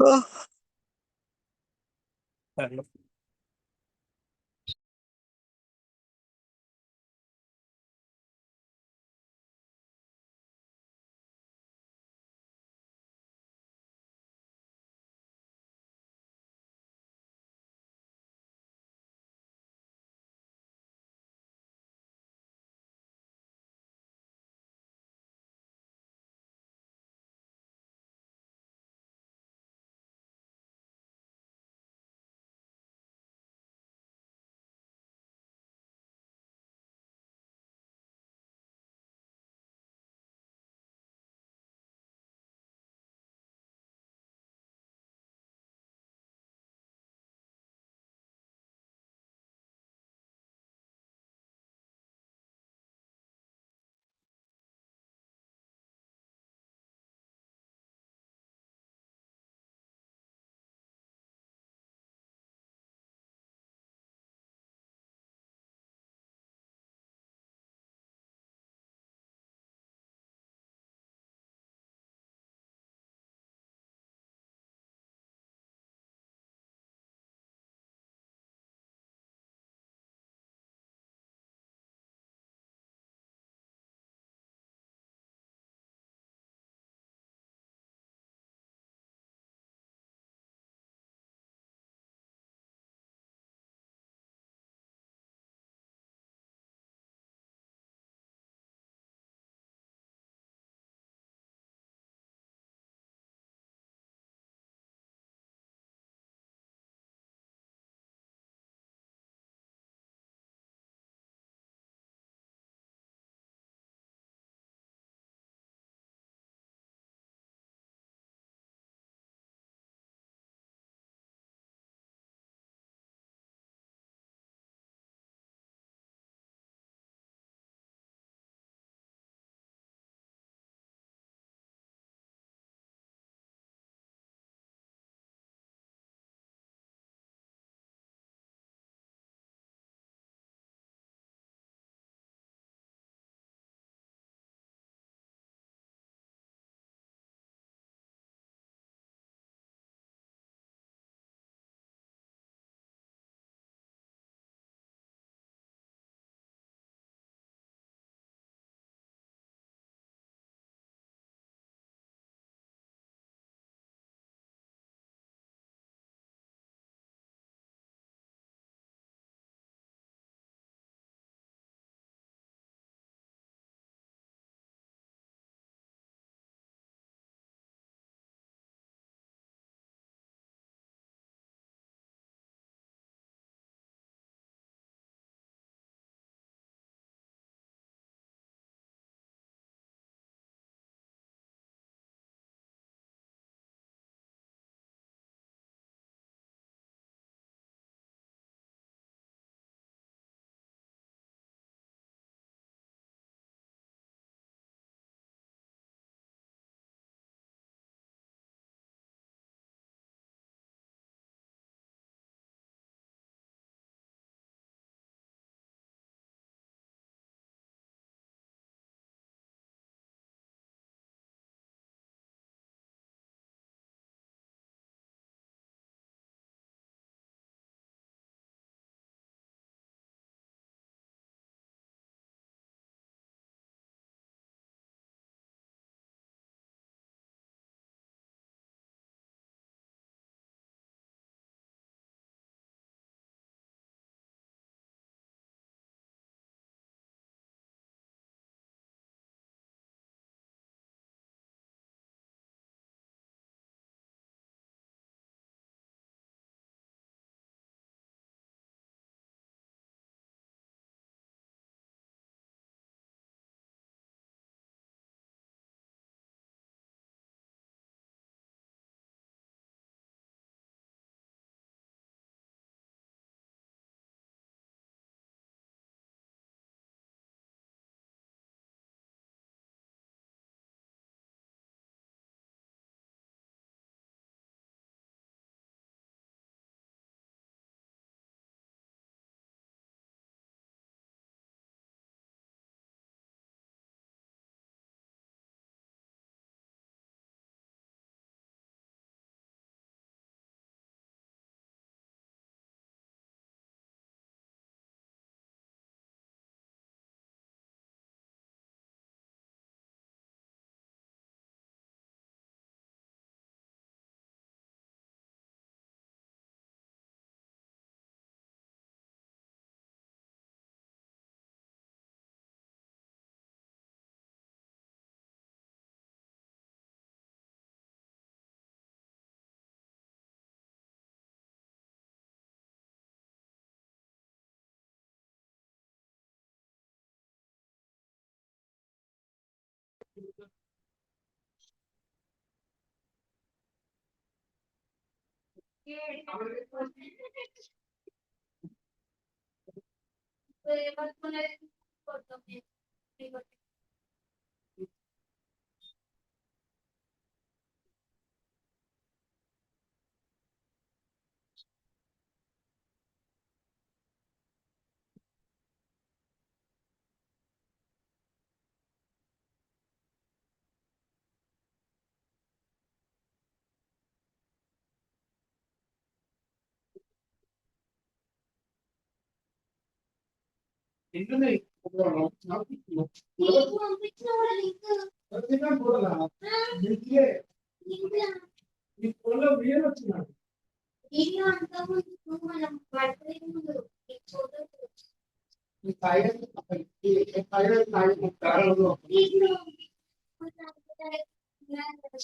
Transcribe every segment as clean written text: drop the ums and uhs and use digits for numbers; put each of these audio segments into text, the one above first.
Oh.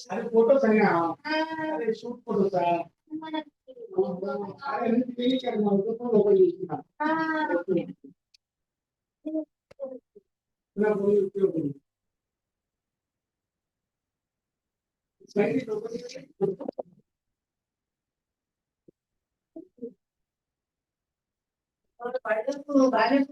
अरे photo संगे अरे शूट फोटो सा अरे नहीं करना तो लोग लिखना ना कोई उपयोग नहीं सही तो और बाहर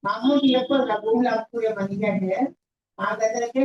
మామూలు ఎక్కువ భూములు అప్పుడే మంది అంటే మా దగ్గరకే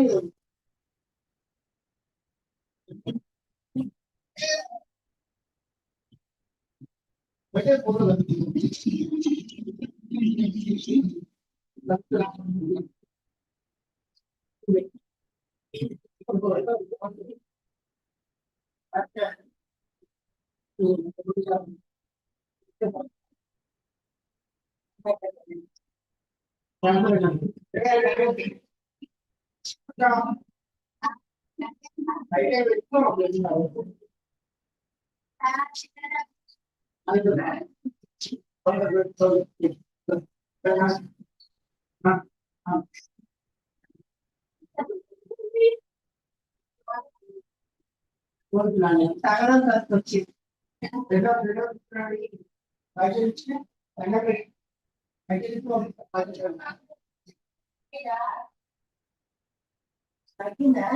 తగడం వచ్చింది తగ్గిందా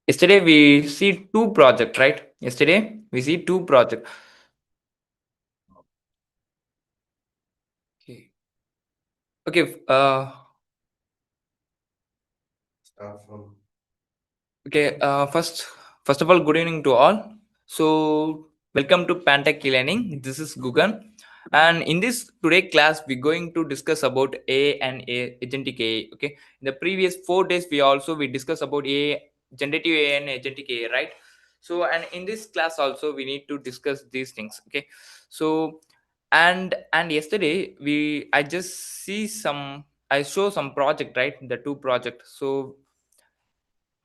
Yesterday we see two project, right? Yesterday we see two project. Okay. Okay. Okay. First of all, good evening to all. So welcome to pantechelearning. This is Gugan, and in this today class, we're going to discuss about agentic AI. Okay. In the previous 4 days, we discussed about generative AI and agentic AI, right? So and in this class also we need to discuss these things. Okay. So and yesterday I show some project, right? The two project. So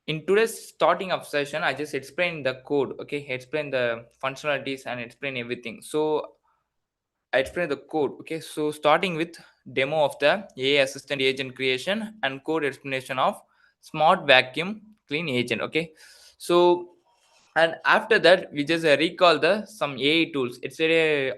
in today's starting of session I just explain the code, okay, explain the functionalities and explain everything. So I explain the code, okay. So starting with demo of the AI assistant agent creation and code explanation of smart vacuum clean agent, okay. So and after that we just recall the some AI tools. It's a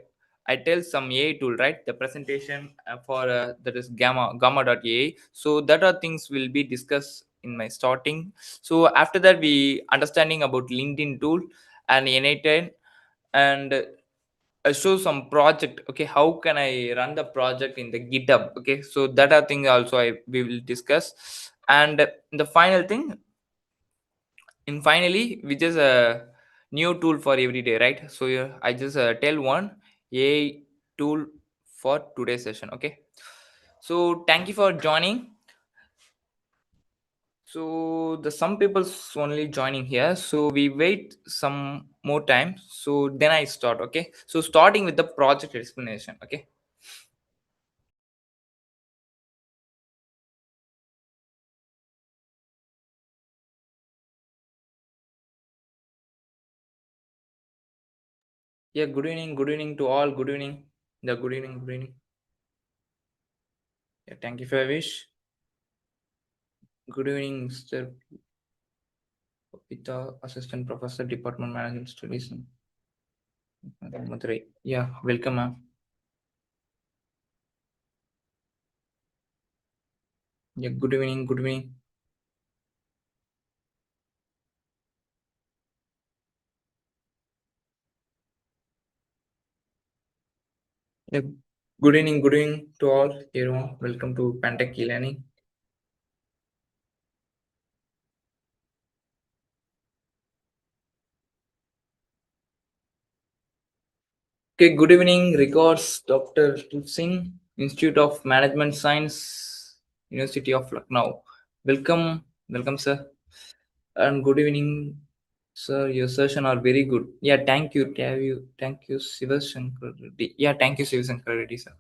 I tell some AI tool, right? The presentation for that is Gamma.ai. So that are things will be discussed in my starting. So after that we understanding about LinkedIn tool and N8 and show some project, okay. How can I run the project in the GitHub, okay. So that are thing also we will discuss. And the final thing in finally which is a new tool for every day, right? So I just tell one AI tool for today's session, okay. So thank you for joining. So the some people's only joining here, so we wait some more time, so then I start, okay. So starting with the project explanation, okay. Yeah, good evening to all, good evening. Yeah, good evening, good evening. Yeah, thank you for your wish. Good evening, Mr. Pita, Assistant Professor, Department Management Studies in Madurai. Yeah, welcome, ma'am. Yeah, good evening, good evening. Yeah, good evening to all. Everyone, welcome to Pantech Learning. Okay, good evening. Regards, Dr. Singh, Institute of Management Science, University of Lucknow. Welcome, welcome, sir. And good evening, sir. Your session are very good. Yeah, thank you, Sivashankar Reddy. Yeah, thank you, Sivashankar Reddy, sir.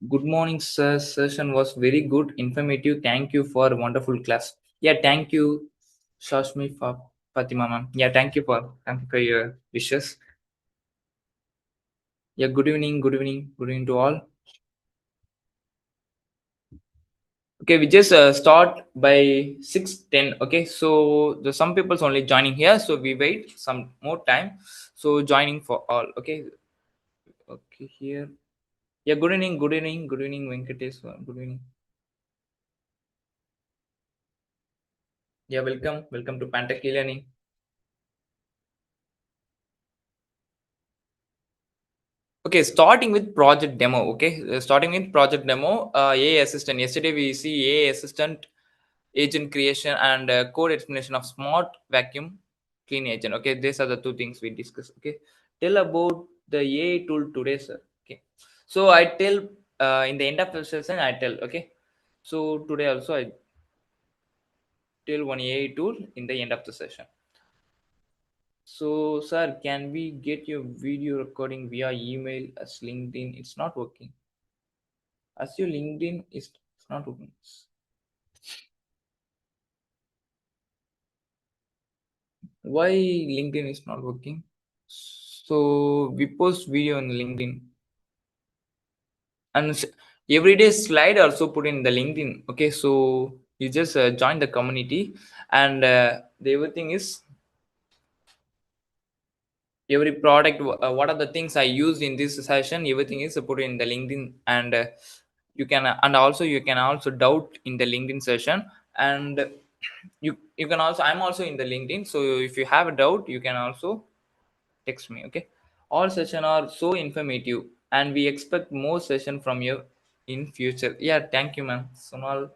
Good morning, sir. Session was very good, informative. Thank you for a wonderful class. Yeah, thank you, Shashmi Fatima, ma'am. Yeah, thank you for your wishes. Yeah, good evening to all. Okay, we just start by 6:10. Okay, so the some people's only joining here, so we wait some more time. So joining for all. Okay, okay here. Yeah, good evening, Venkatesh. Good evening. Yeah, welcome to Pantech Learning. Okay, starting with project demo. Okay, starting with project demo. AI assistant. Yesterday we see AI assistant agent creation and code explanation of smart vacuum clean agent. Okay, these are the two things we discuss. Okay, tell about the AI tool today, sir. Okay, so I tell in the end of the session I tell. Okay, so today also I tell one AI tool in the end of the session. So, sir, can we get your video recording via email as LinkedIn? It's not working. As your LinkedIn is it's not working. Why LinkedIn is not working? So we post video on LinkedIn and everyday slide also put in the LinkedIn. Okay, so you just join the community and the everything is every product. What are the things I used in this session? Everything is put in the LinkedIn and you can and also you can also doubt in the LinkedIn session And you can also, I'm also in the LinkedIn, so if you have a doubt you can also text me. Okay, all session are so informative and we expect more session from you in future. Yeah, thank you, ma'am. Sonal.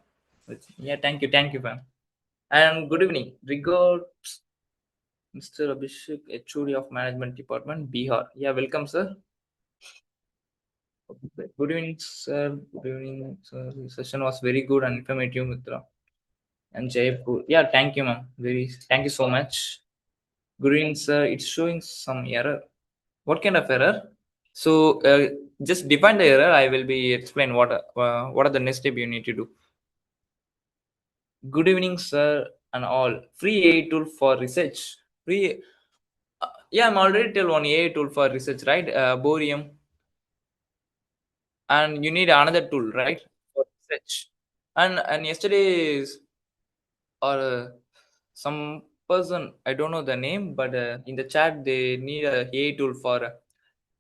Yeah, thank you, ma'am. And good evening, regards, Mr. Abhishek, HOD of Management Department, Bihar. Yeah, welcome, sir. Good evening, sir. Good evening, sir. The session was very good and informative, Mitra. And Jaipur. Yeah, thank you, ma'am. Thank you so much. Good evening, sir. It's showing some error. What kind of error? So just define the error. I will be explain what are the next step you need to do. Good evening, sir, and all. Free AI tool for research. Free. Yeah, I'm already tell one AI tool for research, right? Borium, and you need another tool, right, for research. And yesterday or some person, I don't know the name, but in the chat they need a AI tool for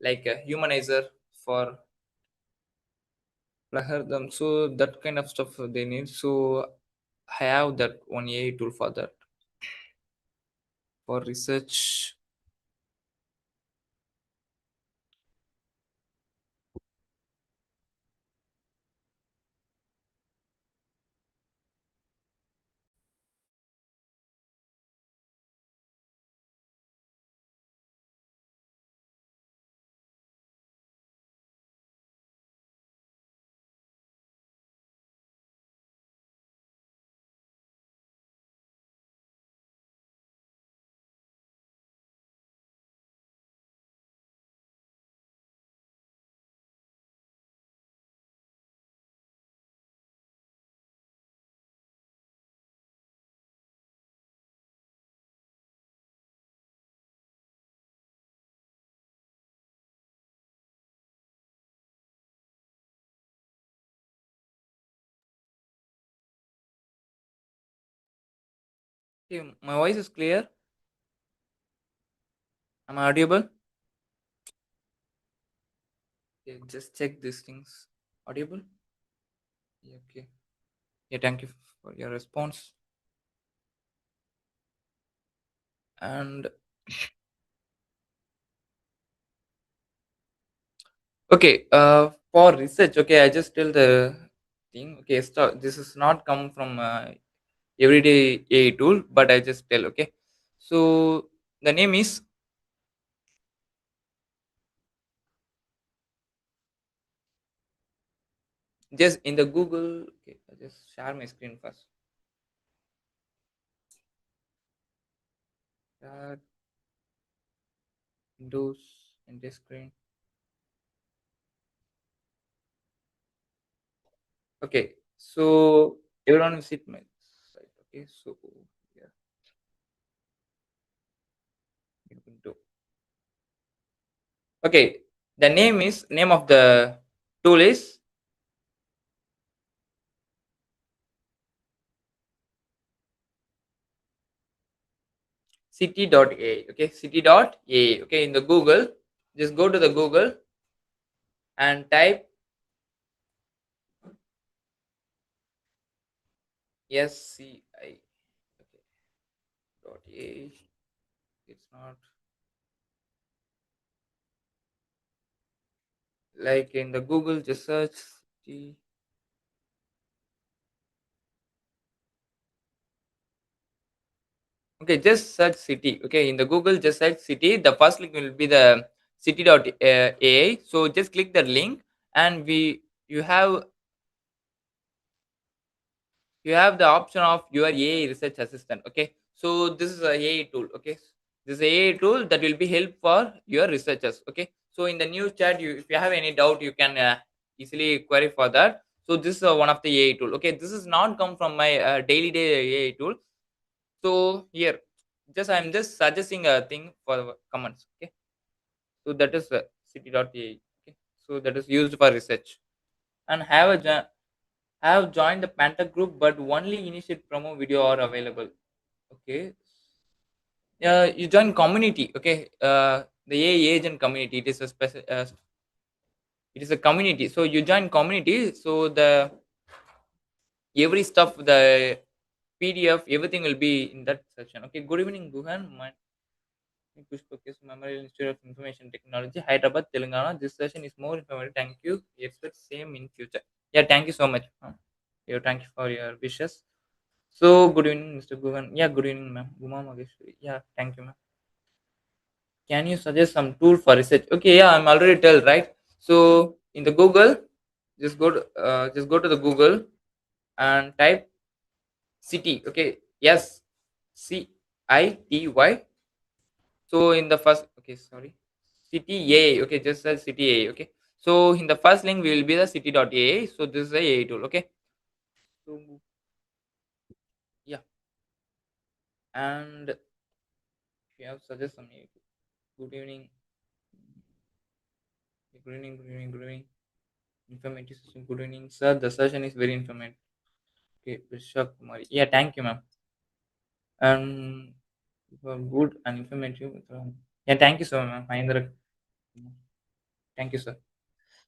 like a humanizer for them. So that kind of stuff they need. So I have that one AI tool for that for research. Okay, my voice is clear. Am I audible? Okay, just check these things. Audible? Yeah, okay. Yeah, thank you for your response. And okay, for research, okay, I just tell the thing. Okay, start. This is not come from everyday AI tool, but I just tell. Okay, so the name is just in the Google. Okay, I just share my screen first. Share Windows in this screen. Okay, so everyone visit my site. Okay, so yeah, Ubuntu. Okay, the name of the tool is City.ai. Okay, City.ai. Okay, in the Google, just go to the Google and type SCI. Okay, dot a. It's not like in the Google. Just search City. Okay, just search city. Okay, in the Google, just search city. The first link will be the city.ai. So just click the link, and you have the option of your AI research assistant. Okay, so this is a AI tool. Okay, this is a AI tool that will be help for your researchers. Okay, so in the new chat, if you have any doubt, you can easily query for that. So this is one of the AI tool. Okay, this is not come from my daily day AI tool. So here, just I'm just suggesting a thing for the comments. Okay, so that is city.ai. Okay, so that is used for research and have joined the Panther group, but only initiate promo video are available. Okay, you join community. Okay, the AI agent community. It is a community. So you join community. So the every stuff the PDF, everything will be in that section. Okay, good evening Guhan. My push focus Memorial Institute of Information Technology, Hyderabad, Telangana. This session is more informative. Thank you. We expect same in future. Yeah, thank you so much, ma'am. Yeah, thank you for your wishes. So good evening, Mr. Guhan. Yeah, good evening, ma'am. Guma Mageshwari. Yeah, thank you, ma'am. Can you suggest some tool for research? Okay, yeah, I'm already tell, right? So in the Google, just go to the Google and type city. Okay, yes, CITY. So in the first, okay, sorry, city AI. Okay, just says city AI. Okay, so in the first link will be the city.ai. So this is the AI tool. Okay, so yeah, and if you have suggest some AI tool. Good evening, good evening, good evening, good evening. Informative system. Good evening, sir. The session is very informative. Okay, Vishak Kumari. Yeah, thank you, ma'am. And for good and informative. Yeah, thank you so much, ma'am. Mahindra. Thank you, sir.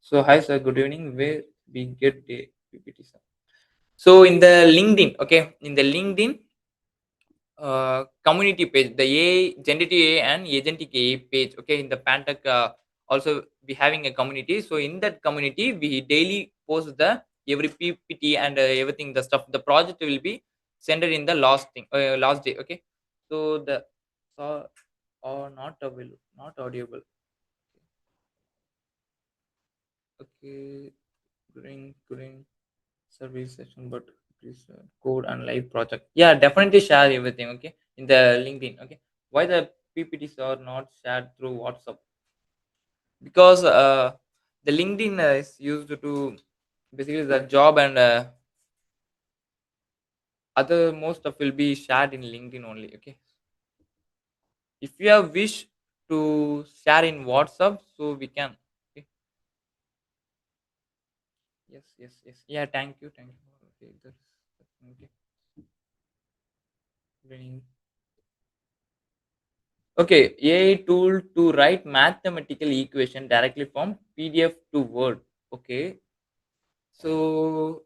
So, hi, sir. Good evening. Where we get the PPT, sir. So, in the LinkedIn, okay, in the LinkedIn community page, the AI, Generative AI and Agentic AI page, okay, in the Pantech, also we having a community. So, in that community, we daily post the every PPT and everything, the stuff. The project will be centered in the last day, okay. So, the so or not available, not audible. Okay, green service session, but please code and live project. Yeah, definitely share everything. Okay, in the LinkedIn. Okay, why the PPTs are not shared through WhatsApp? Because the LinkedIn is used to basically the job and other most stuff will be shared in LinkedIn only. Okay, if you have wish to share in WhatsApp, so we can. Okay, yes, yes, yes. Yeah, thank you, thank you. Okay, that's okay. Training. Okay, AI tool to write mathematical equation directly from PDF to Word. Okay, so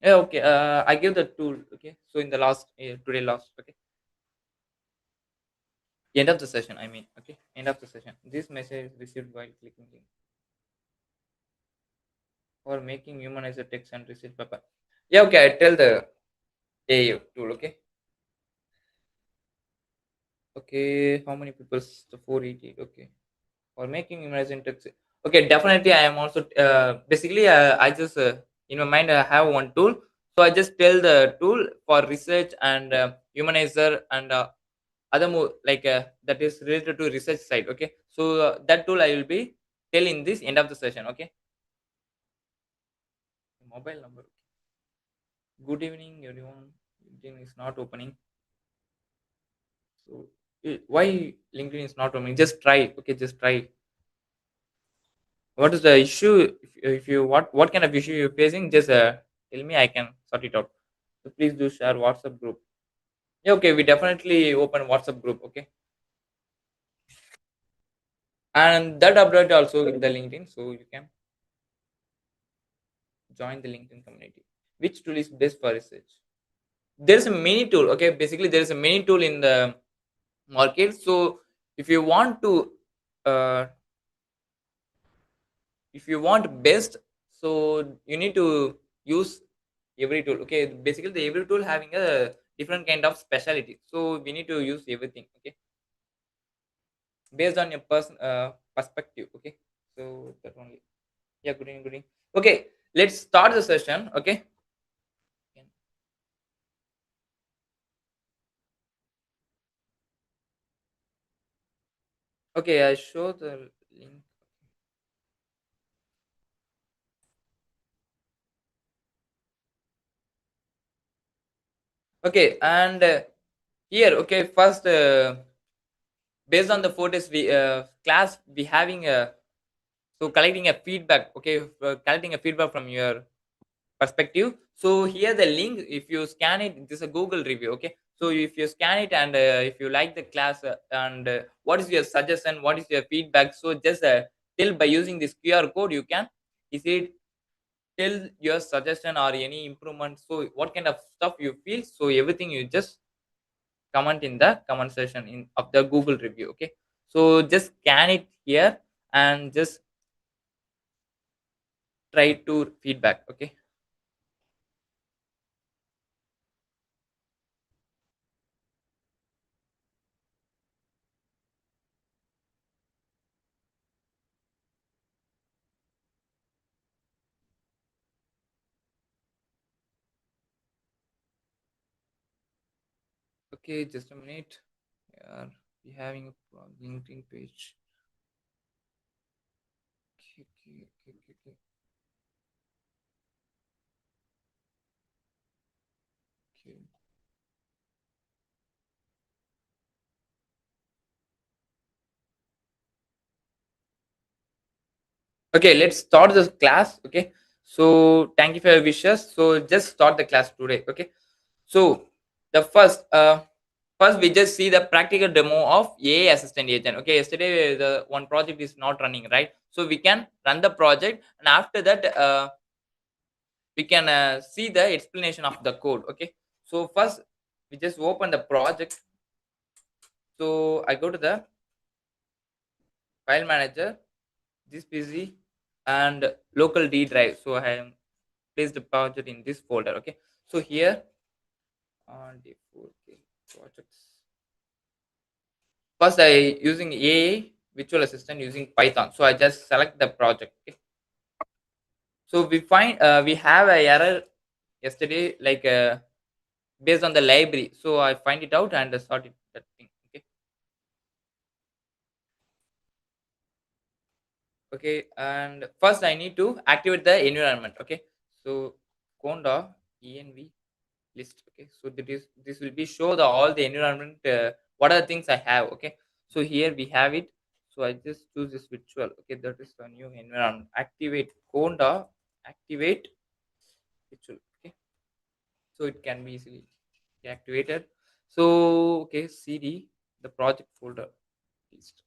yeah, okay. I give the tool. Okay, so in the last today last. Okay, end of the session. I mean, okay, end of the session. This message is received while clicking link for making humanizer text and research paper. Yeah, okay. I tell the AI tool. Okay, okay. How many people? The 480. Okay. For making imagine text. Okay, definitely I am also basically I just in my mind I have one tool, so I just tell the tool for research and humanizer and other like that is related to research side. Okay, so that tool I will be tell in this end of the session. Okay, mobile number. Good evening everyone. LinkedIn is not opening, so why LinkedIn is not opening? Just try. Okay, just try. What is the issue? If you what kind of issue you're facing, just tell me. I can sort it out. So please do share WhatsApp group. Yeah, okay. We definitely open WhatsApp group. Okay, and that update also in the LinkedIn, so you can join the LinkedIn community. Which tool is best for research? There's a mini tool. Okay, basically there is a mini tool in the market. So if you want to uh, if you want best, so you need to use every tool. Okay, basically the every tool having a different kind of specialty, so we need to use everything. Okay, based on your person perspective. Okay, so that only. Yeah, good evening, good evening. Okay, let's start the session. Okay, okay, I show the link. Okay, and here, okay, first based on the photos we class we having a, so collecting a feedback. Okay, collecting a feedback from your perspective. So here the link, if you scan it, this is a Google review. Okay, so if you scan it and if you like the class and what is your suggestion, what is your feedback, so just tell by using this QR code you can. Is it tell your suggestion or any improvement. So what kind of stuff you feel, so everything you just comment in the comment section in of the Google review. Okay, so just scan it here and just try to feedback. Okay. Okay, just a minute. We having a LinkedIn page. Okay, okay, okay, okay, okay. Okay. Okay, let's start this class. Okay, so thank you for your wishes. So just start the class today. Okay, so the first we just see the practical demo of AI assistant agent. Okay, yesterday the one project is not running, right? So we can run the project, and after that we can see the explanation of the code. Okay, so first we just open the project. So I go to the file manager, this PC, and local D drive. So I am placed the project in this folder. Okay, so here on D4, okay, projects. First, I using AI virtual assistant using Python. So I just select the project. Okay. So we find we have a error yesterday, like based on the library. So I find it out and sort it that thing. Okay. Okay. And first, I need to activate the environment. Okay. So conda env list. Okay, so this will be show the all the environment, what are the things I have. Okay, so here we have it. So I just choose this virtual. Okay, that is the new environment. Activate conda, activate virtual. Okay, so it can be easily activated. So okay, cd the project folder list.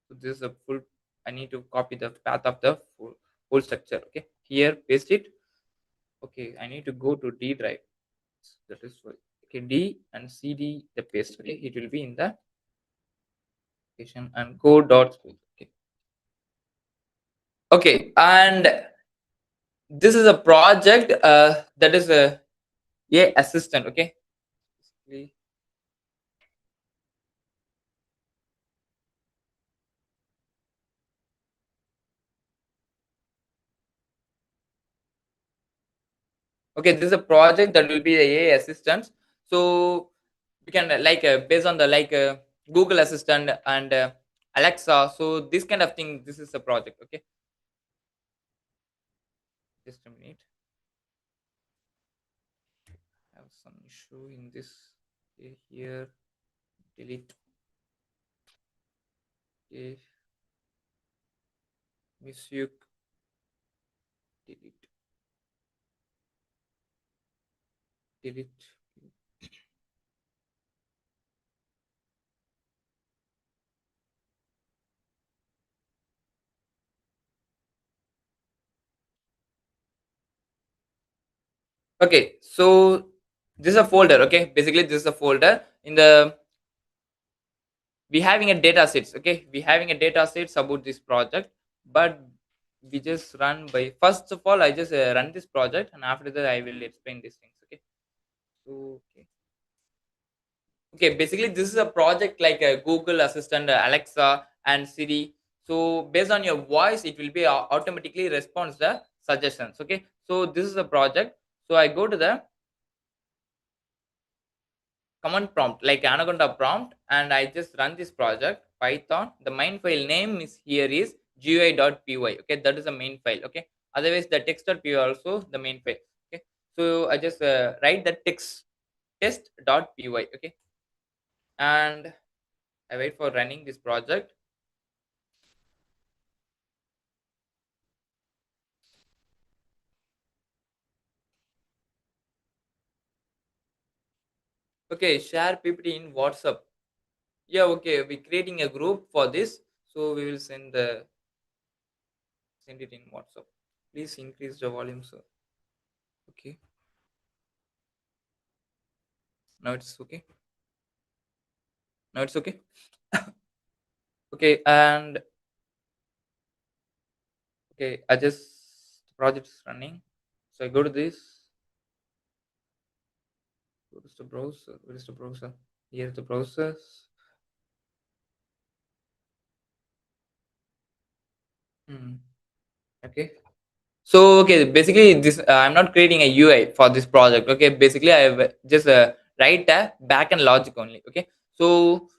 So this is a full, I need to copy the path of the full structure. Okay, here paste it. Okay, I need to go to D drive. That is why. Okay, D and CD the paste. Okay, it will be in the location and go dot school. Okay. Okay, and this is a project that is a assistant. Okay. Okay, this is a project that will be the AI assistant. So we can based on the Google Assistant and Alexa. So this kind of thing. This is a project. Okay, just a minute. I have some issue in this. Okay, here delete. Okay, music delete delete. Okay, so this is a folder. Okay, basically this is a folder in the, we having a data sets. Okay, we having a data sets about this project, but we just run by, first of all I just run this project, and after that I will explain these things. Okay, so okay. Okay, basically this is a project like a Google Assistant, Alexa and Siri. So based on your voice it will be automatically responds the suggestions. Okay, so this is a project. So I go to the command prompt like anaconda prompt, and I just run this project Python. The main file name is here is gui.py. Okay, that is the main file. Okay, otherwise the text.py also the main file. Okay, so I just write the text test.py. Okay, and I wait for running this project. Okay, share PPT in WhatsApp. Yeah, okay, we're creating a group for this, so we will send it in WhatsApp. Please increase the volume, sir. Okay. Now it's okay. Now it's okay. Okay, and okay, I just the project is running. So I go to this. Go to the browser. Where is the browser? Here's the browser. Hmm. Okay. So okay, basically this I'm not creating a UI for this project. Okay, basically I have just write a backend logic only. Okay, so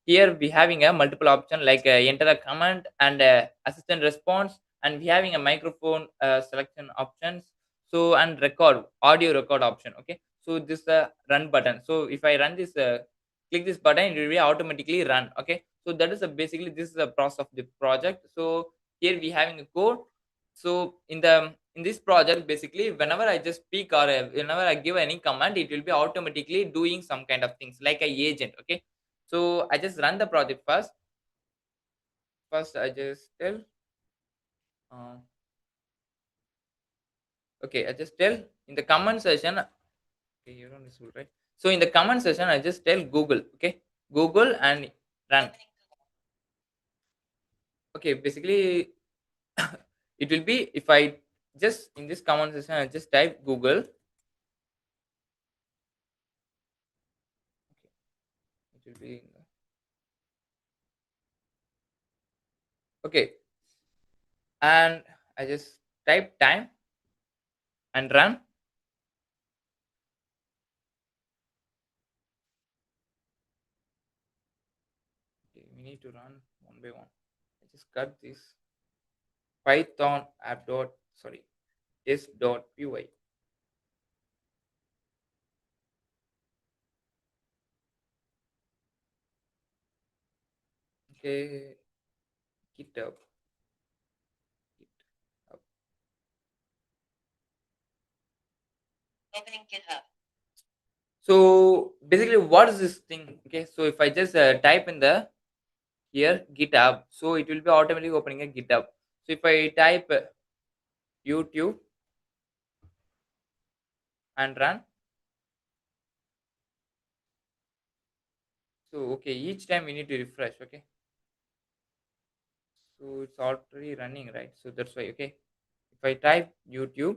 here we having a multiple option like enter a command and assistant response, and we having a microphone selection options. So and record audio record option. Okay, so this run button. So if I run this, click this button, it will be automatically run. Okay, so that is basically this is the process of the project. So here we having a code. So in this project, basically whenever I just speak or whenever I give any command, it will be automatically doing some kind of things like a agent. Okay, so I just run the project first I just tell uh, okay, I just tell in the comment section. Okay, you don't listen, right? So in the comment section I just tell Google. Okay, Google and run. Okay, basically it will be if I just in this comment section I just type Google. Okay, it will be okay, and I just type time and run. Okay, we need to run one by one. I just cut this Python app dot sorry s dot py. Okay, GitHub. GitHub. Opening GitHub. So basically, what is this thing? Okay, so if I just type in the here GitHub, so it will be automatically opening a GitHub. So if I type YouTube and run, so okay, each time we need to refresh. Okay, so it's already running, right? So that's why. Okay, if I type YouTube,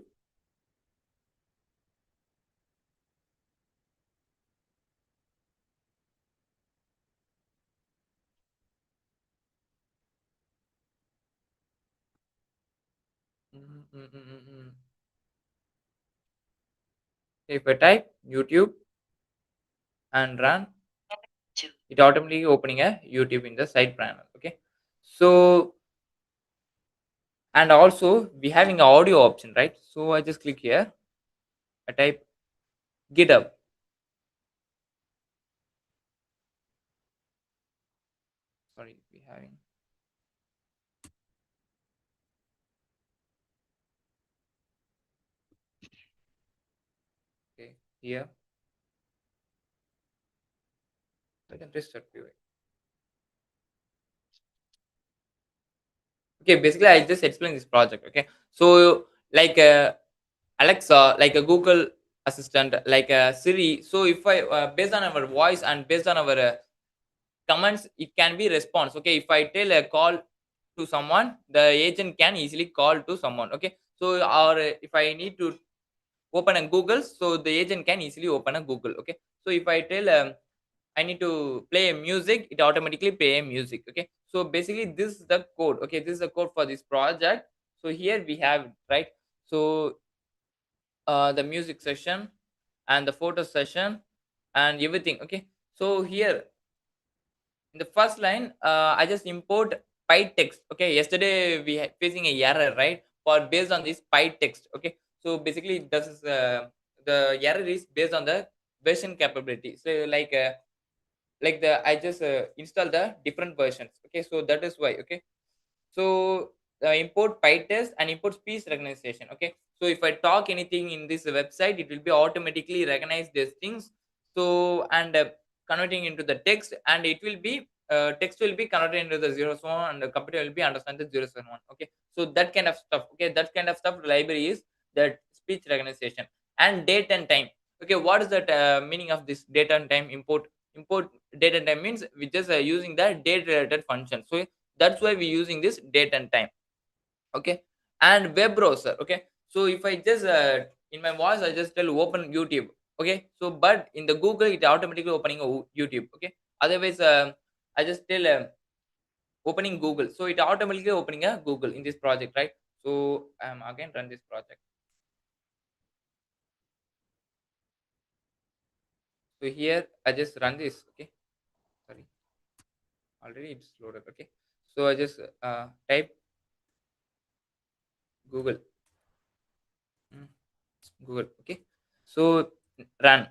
mm, mm, mm, mm, mm. If I type YouTube and run, it automatically opening a YouTube in the side panel. Okay, so and also we having a audio option, right? So I just click here. I type GitHub. Sorry, we having okay here. I can restart PY. Okay, basically I just explain this project. Okay, so like Alexa, like a Google Assistant, like a Siri. So if I based on our voice and based on our commands, it can be response. Okay, if I tell a call to someone, the agent can easily call to someone. Okay, so or if I need to open a Google, so the agent can easily open a Google. Okay, so if I tell I need to play a music, it automatically play a music. Okay, so basically this is the code. Okay, this is the code for this project. So here we have right. So the music session and the photo session and everything. Okay, so here in the first line, I just import text. Okay, yesterday we had facing a error, right? For based on this text. Okay, so basically this is the error is based on the version capability. So like the I just install the different versions. Okay, so that is why. Okay, so import PyTest and import speech recognition. Okay, so if I talk anything in this website, it will be automatically recognize these things. So and converting into the text, and it will be text will be converted into the zeros one, and the computer will be understand the zeros and one. Okay, so that kind of stuff. Okay, that kind of stuff library is that speech recognition and date and time. Okay, what is that meaning of this date and time import date and time means we just using the date related function. So that's why we using this date and time. Okay, and web browser. Okay, so if I just in my voice I just tell open YouTube. Okay, so but in the Google it automatically opening a YouTube. Okay, otherwise I just tell opening Google, so it automatically opening a Google in this project, right? So again run this project. So here I just run this. Okay, sorry, already it's loaded. Okay, so I just type Google. Mm, Google. Okay, so run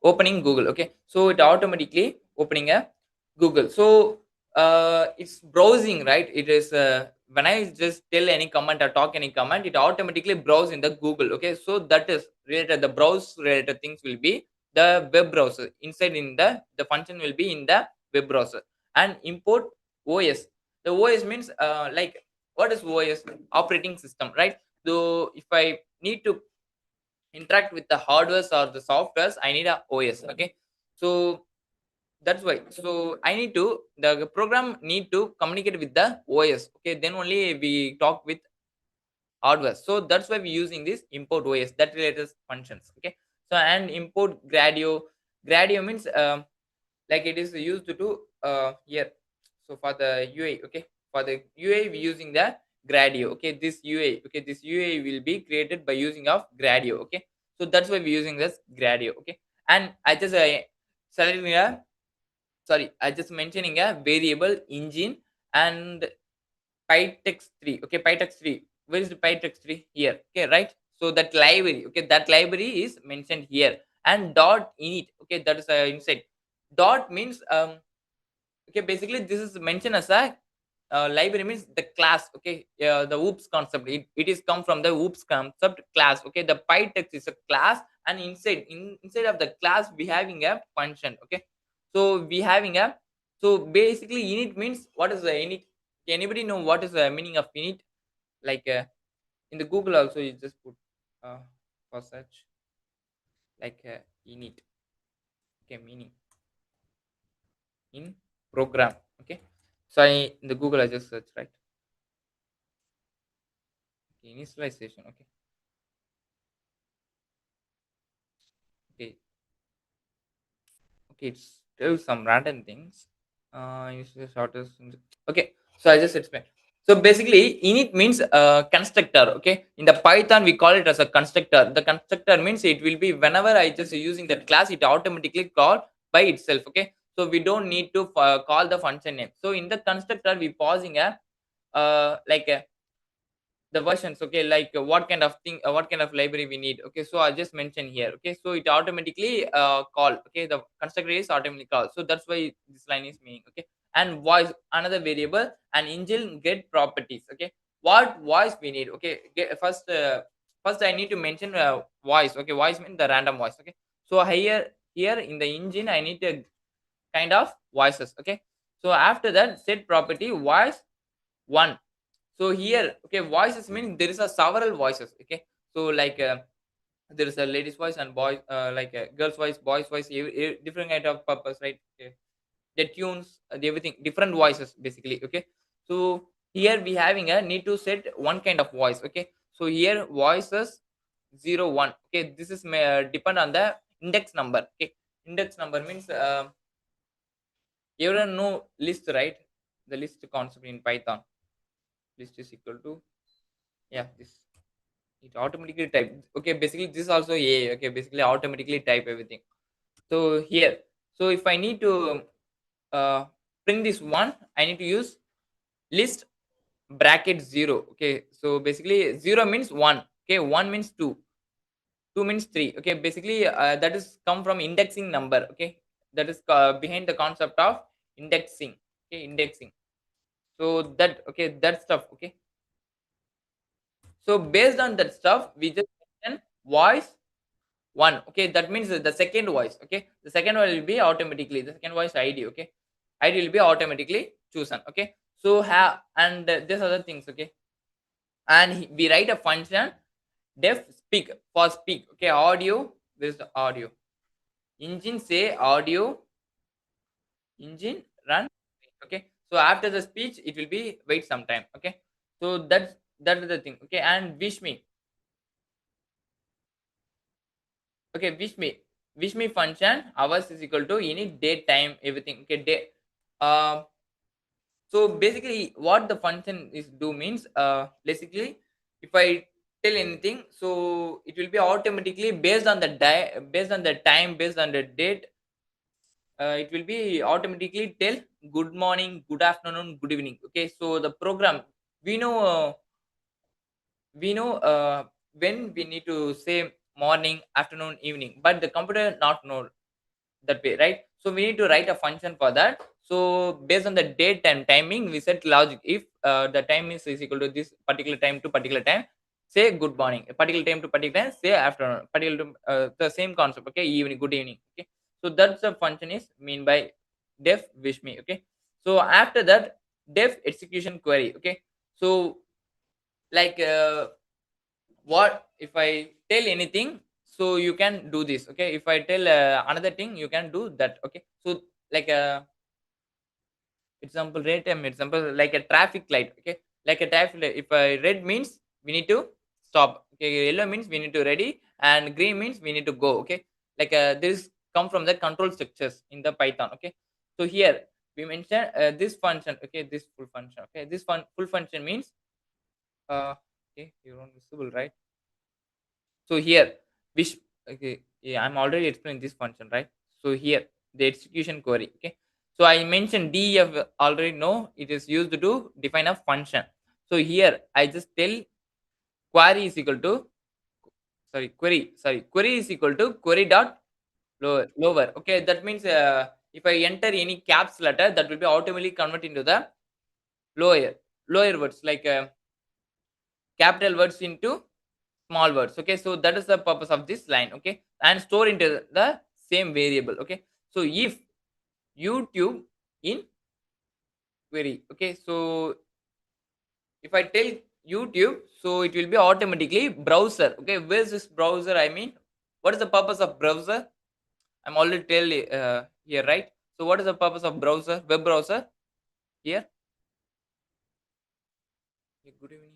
opening Google. Okay, so it automatically opening a Google. So it's browsing, right? It is when I just tell any comment or talk any comment, it automatically browse in the Google. Okay, so that is related, the browse related things will be the web browser. Inside in the function will be in the web browser. And import OS. The OS means like, what is OS? Operating system, right? So if I need to interact with the hardwares or the softwares, I need a OS. Okay, so that's why, so I need to, the program need to communicate with the OS. Okay, then only we talk with hardware. So that's why we're using this import OS, that related functions. Okay, so and import Gradio means like it is used to here. So for the UI, okay, for the UI we using the Gradio. Okay, this UI, okay, this UI will be created by using of Gradio. Okay, so that's why we're using this Gradio. Okay, and I just selecting a, sorry, I just mentioning a variable engine and pytext 3. Okay, pytext 3, where is the pytext 3? Here. Okay, right? So that library, okay, that library is mentioned here. And dot init, okay, that is inside. Dot means okay, basically this is mentioned as a library means the class. Okay, the oops concept, it is come from the oops concept class. Okay, the pytext is a class, and inside of the class we having a function. Okay, so we having a, so basically init means, what is the init? Anybody know what is the meaning of init? Like in the Google also you just put for search like init. Okay, meaning in program. Okay, so in the Google I just search, right? Okay, initialization. Okay, okay, okay, it's tell some random things. Initialize shortest. Okay, so I just explain. So basically, init means constructor. Okay, in the Python we call it as a constructor. The constructor means it will be whenever I just using that class, it automatically call by itself. Okay, so we don't need to call the function name. So in the constructor we pausing a like a the versions. Okay, like what kind of thing, what kind of library we need. Okay, so I just mention here. Okay, so it automatically call. Okay, the constructor is automatically call, so that's why this line is meaning. Okay, and voice, another variable, and engine get properties. Okay, what voice we need? Okay, first I need to mention voice. Okay, voice means the random voice. Okay, so here in the engine I need to kind of voices. Okay, so after that set property voice one. So here, okay, voices mean there is a several voices. Okay, so like there is a lady's voice and boy, like a girl's voice, boy's voice, different kind of purpose, right? Okay, the tunes, the everything, different voices basically. Okay, so here we having a need to set one kind of voice. Okay, so here voices 01. Okay, this is depend on the index number. Okay, index number means everyone know list, right? The list concept in Python, list is equal to, yeah, this, it automatically type. Okay, basically this also a, okay, basically automatically type everything. So here, so if I need to uh print this one, I need to use list bracket 0. Okay, so basically 0 means 1. Okay, 1 means 2, 2 means 3. Okay, basically that is come from indexing number. Okay, that is behind the concept of indexing. Okay, indexing. So that, okay, that stuff. Okay, so based on that stuff we just mention voice one. Okay, that means the second voice. Okay, the second one will be automatically the second voice ID. Okay, ID will be automatically chosen. Okay, so have and this other things. Okay, and we write a function def speak for speak. Okay, audio, this is the audio engine, say audio engine run. Okay, so after the speech it will be wait some time. Okay, so that is the thing. Okay, and okay, wish me function hours is equal to any date time everything. Okay, day. So basically what the function is do means, basically if I tell anything, so it will be automatically based on the based on the time, based on the date, it will be automatically tell good morning, good afternoon, good evening. Okay, so the program, we know when we need to say morning, afternoon, evening, but the computer not know that way, right? So we need to write a function for that. So based on the date and timing, we set logic. If the time is equal to this particular time to particular time, say good morning. A particular time to particular time, say afternoon. Particular to, the same concept. Okay, evening, good evening. Okay, so that's the function is mean by def wish me. Okay, so after that def execution query. Okay, so like what if I tell anything, so you can do this. Okay, if I tell another thing, you can do that. Okay, so like a example, rate example like a traffic light. Okay, like a traffic light, if I red means we need to stop. Okay, yellow means we need to ready, and green means we need to go. Okay, like this come from the control structures in the Python. Okay, so here we mentioned this function. Okay, this full function. Okay, this full function means okay, you're not visible, right? So here, which okay, yeah, I'm already explaining this function, right? So here, the execution query. Okay. So I mentioned def already know it is used to define a function. So here I just tell query is equal to query is equal to query dot lower. Okay, that means if I enter any caps letter, that will be automatically convert into the lower lower words, like capital words into small words. Okay, so that is the purpose of this line. Okay, and store into the same variable. Okay, so if YouTube in query. Okay, so if I tell YouTube, so it will be automatically browser. Okay, where's this browser? I mean, what is the purpose of browser? I'm already tell here, right? So what is the purpose of browser, web browser here? Okay, good evening.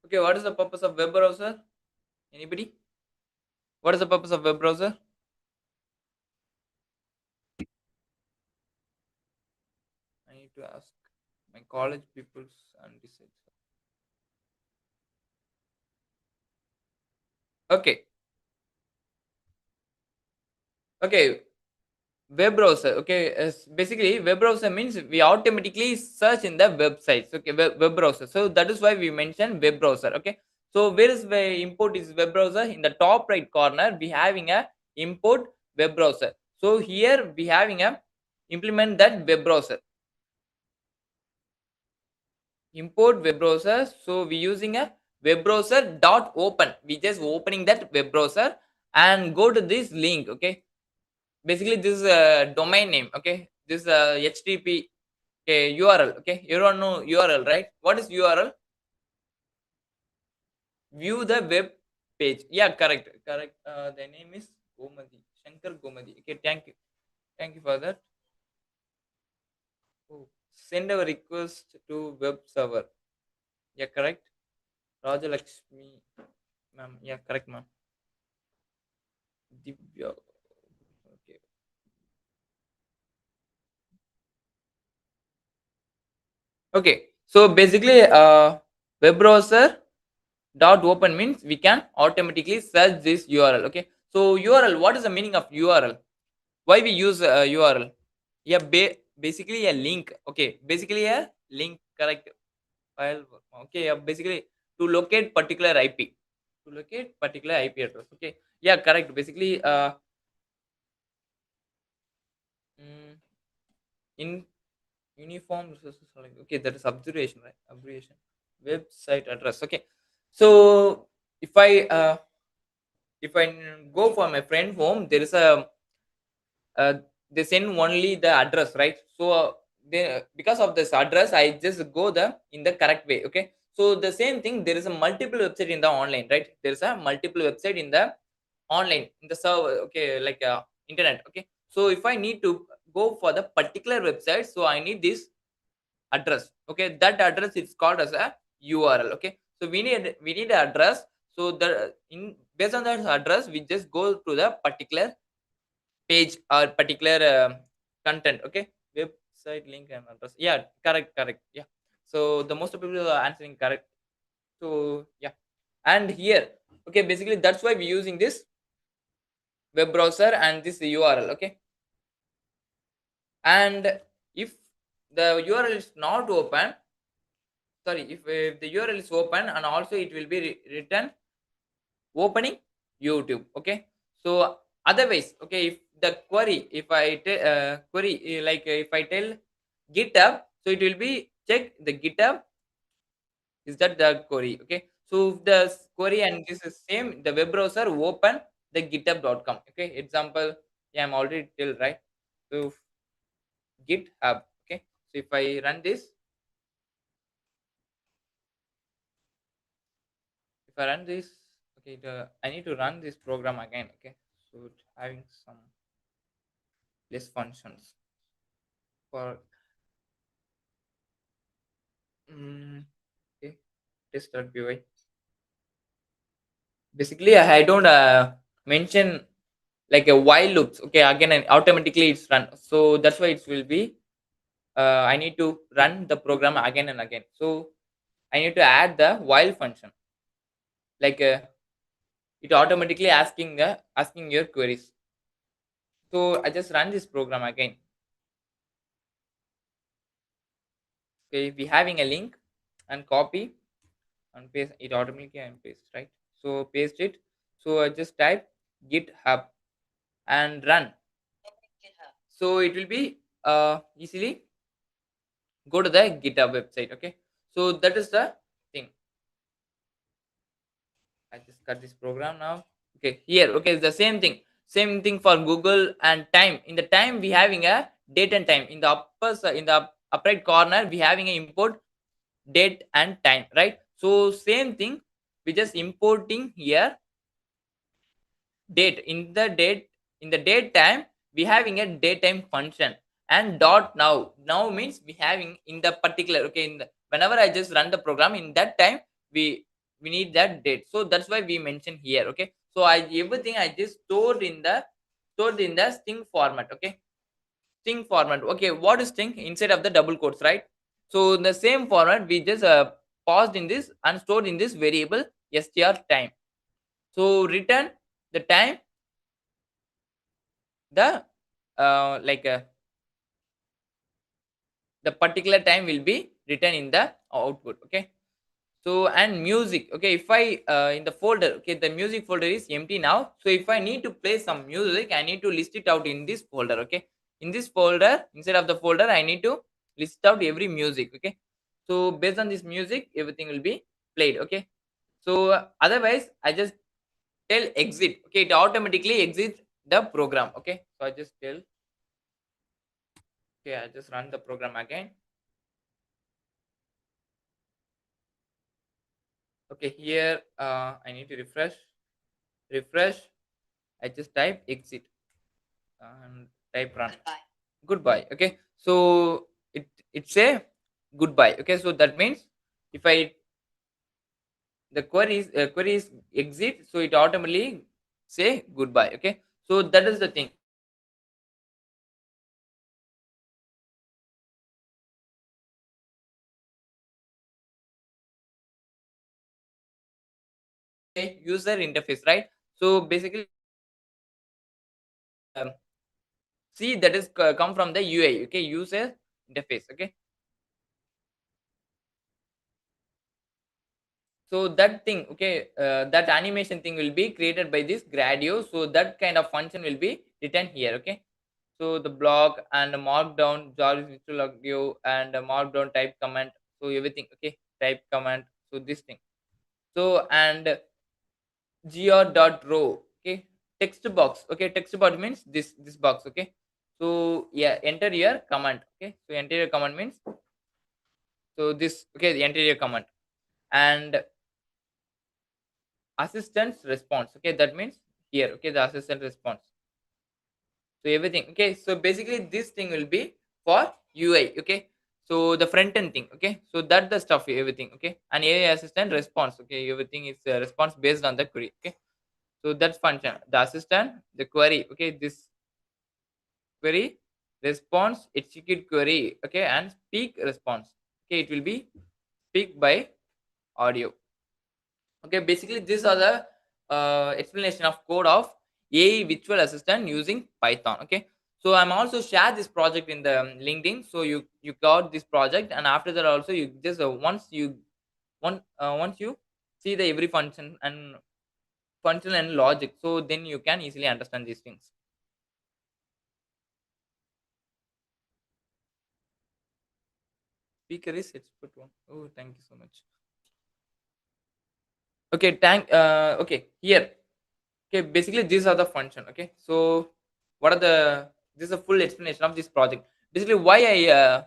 Okay, what is the purpose of web browser? Anybody? What is the purpose of web browser? I need to ask my college peoples and decide. Okay, okay. Web browser. Okay, basically web browser means we automatically search in the websites. Okay, web browser. So that is why we mentioned web browser. Okay, so where is the import is web browser? In the top right corner, we having a import web browser. So here we having a implement that web browser. Import web browser. So we using a web browser dot open. We just opening that web browser and go to this link. Okay, basically this is a domain name. Okay, this http. Okay, URL. Okay, you don't know URL, right? What is URL? View the web page. Yeah, correct, correct. The name is Gomadi, Shankar Gomadi. Okay, thank you for that. Oh, send a request to web server. Yeah, correct. Rajalakshmi, ma'am. Yeah, correct, ma'am. Divya. Okay. Okay. So basically, web browser dot open means we can automatically search this URL. Okay, so URL, what is the meaning of URL? Why we use URL? Yeah, basically a link. Okay, basically a link, correct. File. Okay, yeah, basically to locate particular IP, to locate particular IP address. Okay, yeah, correct. Basically mm, in uniform resources. Okay, that is abbreviation, right? Abbreviation. website address. Okay, so if I go for my friend home, there is a uh, they send only the address, right? So they, because of this address, I just go the in the correct way. Okay, so the same thing, there is a multiple website in the online, right? There is a multiple website in the online, in the server, okay, like internet. Okay, so if I need to go for the particular website, so I need this address. Okay, that address is called as a URL. Okay, so we need an address. So the in based on that address, we just go to the particular page or particular content. Okay, website link and address. Yeah, correct, yeah. So the most of people are answering correct. So yeah, and here, okay, basically that's why we're using this web browser and this URL. Okay, and if the URL is not open, sorry, if the URL is open, and also it will be written opening YouTube. Okay, so otherwise, okay, if the query, if I query, like if I tell GitHub, so it will be check the GitHub, is that the query. Okay, so if the query and this is same, the web browser open the github.com. Okay, example, yeah, I'm already tell, right? So GitHub. Okay, so if I run this, if I run this, okay, I need to run this program again. Okay, so it's having some less functions for okay, test.py. Basically, I don't mention like a while loops. Okay, again, and automatically it's run. So that's why it will be. I need to run the program again and again. So I need to add the while function. Like it automatically asking your queries. So I just run this program again. Okay, we having a link and copy and paste it automatically and paste, right? So paste it. So I just type GitHub and run. So it will be easily go to the GitHub website. Okay, so that is the thing. I just cut this program now. Okay, here, okay, it's the same thing for Google. And time, in the time we having a date and time in the in the upper right corner, we having a import date and time, right? So same thing, we just importing here date. In the date time, we having a datetime function. And dot now means we having in the particular, okay, in the whenever I just run the program, in that time we need that date. So that's why we mention here. Okay, so I everything I just stored in the string format. Okay, string format. Okay, what is string? Inside of the double quotes, right? So in the same format, we just paused in this and stored in this variable str time. So return the time, the like the particular time will be written in the output. Okay, so and music. Okay, if I in the folder, okay, the music folder is empty now. So if I need to play some music, I need to list it out in this folder. Okay, in this folder, inside of the folder, I need to list out every music. Okay, so based on this music, everything will be played. Okay, so otherwise I just tell exit. Okay, it automatically exits the program. Okay, so I just tell, okay, I just run the program again. Okay, here I need to refresh. I just type exit and type run. Goodbye. Okay, so it say goodbye. Okay, so that means if I the queries exit, so it automatically say goodbye. Okay, so that is the thing. Okay, user interface, right? So basically, um, see, that is come from the UI. Okay, user interface. Okay, so that thing, okay, that animation thing will be created by this Gradio. So that kind of function will be written here. Okay, so the block and the markdown, Jarvis Visual Audio and the markdown type comment. So everything. Okay, type command. So this thing. So and gr.row, okay, text box, okay, text box means this box, okay. So yeah, enter your command, okay. So enter your command means, so this, okay, the enter your command. And assistant's response, okay, that means here, okay, the assistant response. So everything, okay, so basically this thing will be for UI, okay. So the front end thing, okay, so that the stuff, everything, okay. And AI assistant response, okay, everything is response based on the query, okay. So that's function, the assistant, the query, okay, this query response, execute query, okay, and speak response, okay, it will be speak by audio. Okay, basically these are the explanation of code of AI virtual assistant using Python. Okay, so I'm also share this project in the LinkedIn. So you got this project, and after that also you just once you see the every function and logic, so then you can easily understand these things. Speaker is expert one. Oh, thank you so much. Okay, okay, here. Okay, basically these are the function. Okay, so what are the, this is a full explanation of this project. Basically why I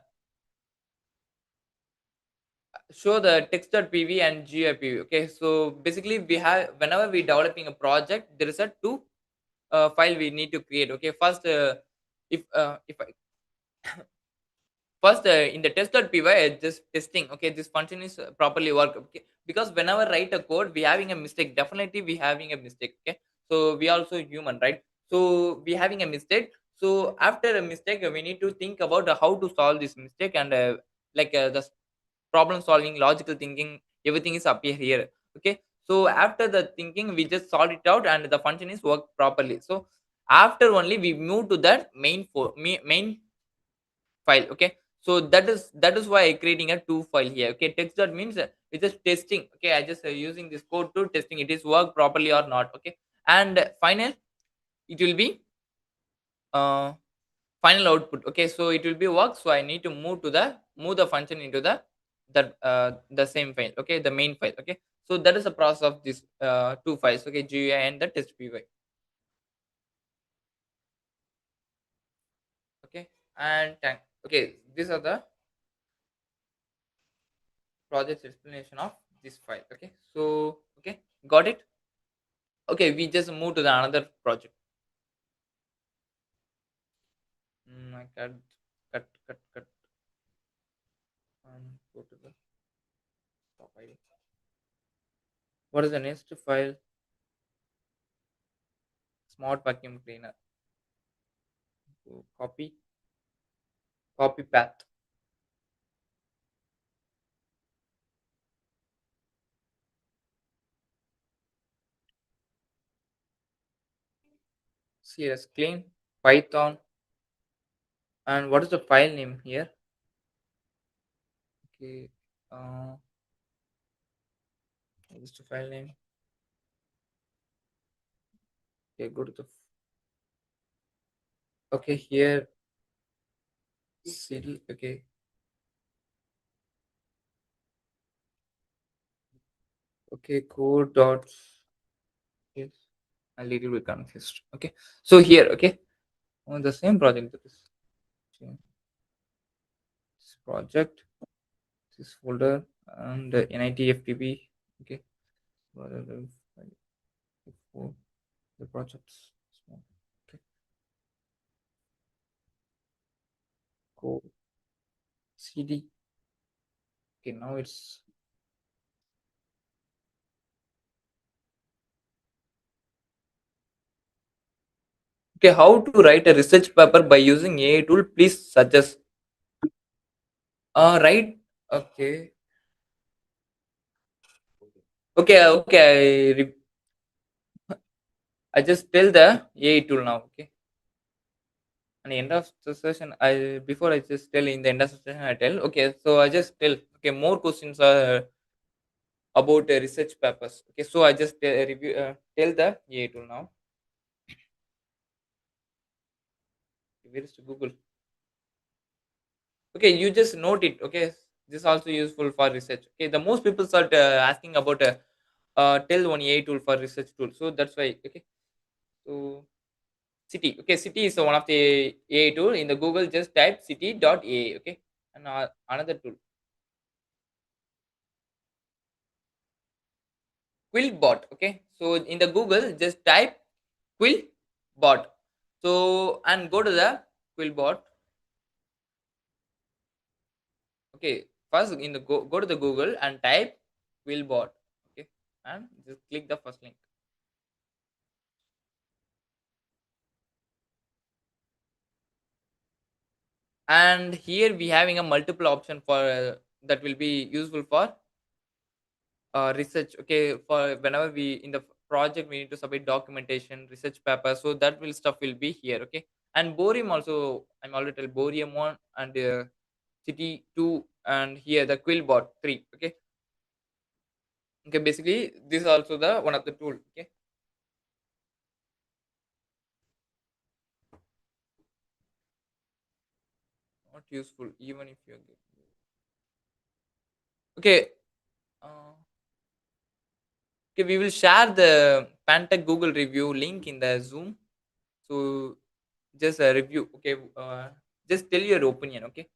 show the text.pv and GIPV. Okay, so basically we have, whenever we developing a project, there is a two file we need to create. Okay, first if I first in the test.py just testing, okay, this function is properly work, okay, because whenever write a code we having a mistake, definitely we having a mistake, okay. So we also human, right? So we having a mistake. So after a mistake we need to think about how to solve this mistake, and the problem solving, logical thinking, everything is appear here, okay. So after the thinking we just solve it out and the function is work properly. So after only we move to that main file, okay. So that is why I creating a two file here, okay. Text that means it's just testing, okay. I just using this code to testing it is work properly or not, okay. And final, it will be uh final output, okay. So it will be work, so I need to move the function into the same file, okay, the main file, okay. So that is the process of this two files, okay, GUI and the test py, okay. And okay, these are the project explanation of this file, okay. So okay, got it. Okay, we just move to the another project. I cut and go to the top ID. What is the next file? Smart vacuum cleaner. So copy path. CS clean Python. And what is the file name here? Okay, what is the file name? Okay, go to the, okay, here city, okay. Okay, code dot, yes, a little bit confused, okay. So here, okay, on the same project, this project, this folder, and NIT FTP, okay. What are the for the projects? Okay, code CD. Okay, now it's, okay. How to write a research paper by using AI tool? Please suggest. Right. Okay. Okay. I just tell the AI tool now. Okay. And the end of the session, I before I just tell in the end of the session, I tell. Okay. So I just tell. Okay. More questions are about research papers. Okay. So I just tell the AI tool now. Where is the Google? Okay. You just note it. Okay. This is also useful for research. Okay, the most people start asking about a tell one AI tool for research tool. So that's why. Okay, so City. Okay, City is one of the AI tool in the Google. Just type City.ai. Okay, and another tool, Quillbot. Okay, so in the Google, just type Quillbot. So and go to the Quillbot. Okay, first in the go to the Google and type Quillbot. Okay, and just click the first link. And here we having a multiple option for that will be useful for research. Okay, for whenever we in the project we need to submit documentation, research paper, so that will stuff will be here. Okay, and Borium also, I'm already tell Borium 1 and City 2, and here the Quillbot 3. Okay, okay, basically this is also the one of the tool. Okay, not useful even if you okay. uh, okay, we will share the Pantech Google review link in the Zoom. So just a review. Okay, just tell your opinion. Okay,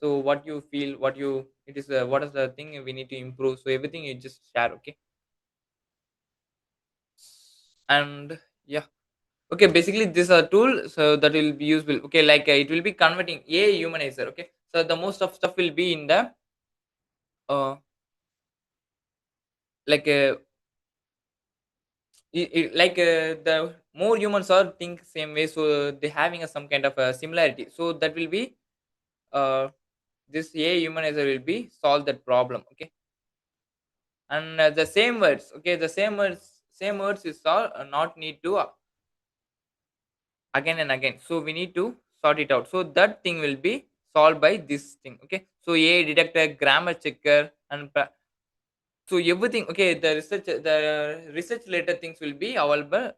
so what you feel, what you it is what is the thing we need to improve, so everything you just share. Okay, and yeah. Okay, basically this is a tool so that will be useful. Okay, like it will be converting a humanizer. Okay, so the most of stuff will be in the uh like like the more humans are think same way, so they having a, some kind of a similarity, so that will be uh this a humanizer will be solve that problem. Okay, and the same words. Okay, the same words is all not need to again and again, so we need to sort it out, so that thing will be solved by this thing. Okay, so a detector, grammar checker, and so everything. Okay, the research related things will be available.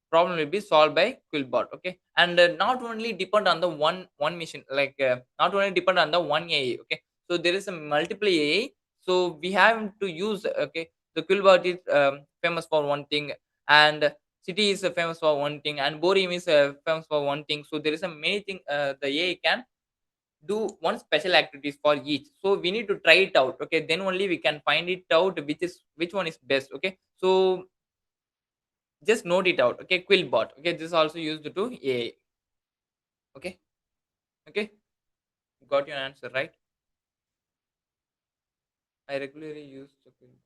Problem will be solved by Quillbot. Okay, and not only depend on the one machine, like not only depend on the one AI. Okay, so there is a multiple AI, so we have to use. Okay, the Quillbot is famous for one thing, and City is famous for one thing, and Borium is famous for one thing. So there is a many thing the AI can do one special activities for each, so we need to try it out. Okay, then only we can find it out which one is best. Okay, so just note it out. Okay, Quillbot. Okay, this is also used to AI. Okay, okay, got your answer right. I regularly use the Quillbot.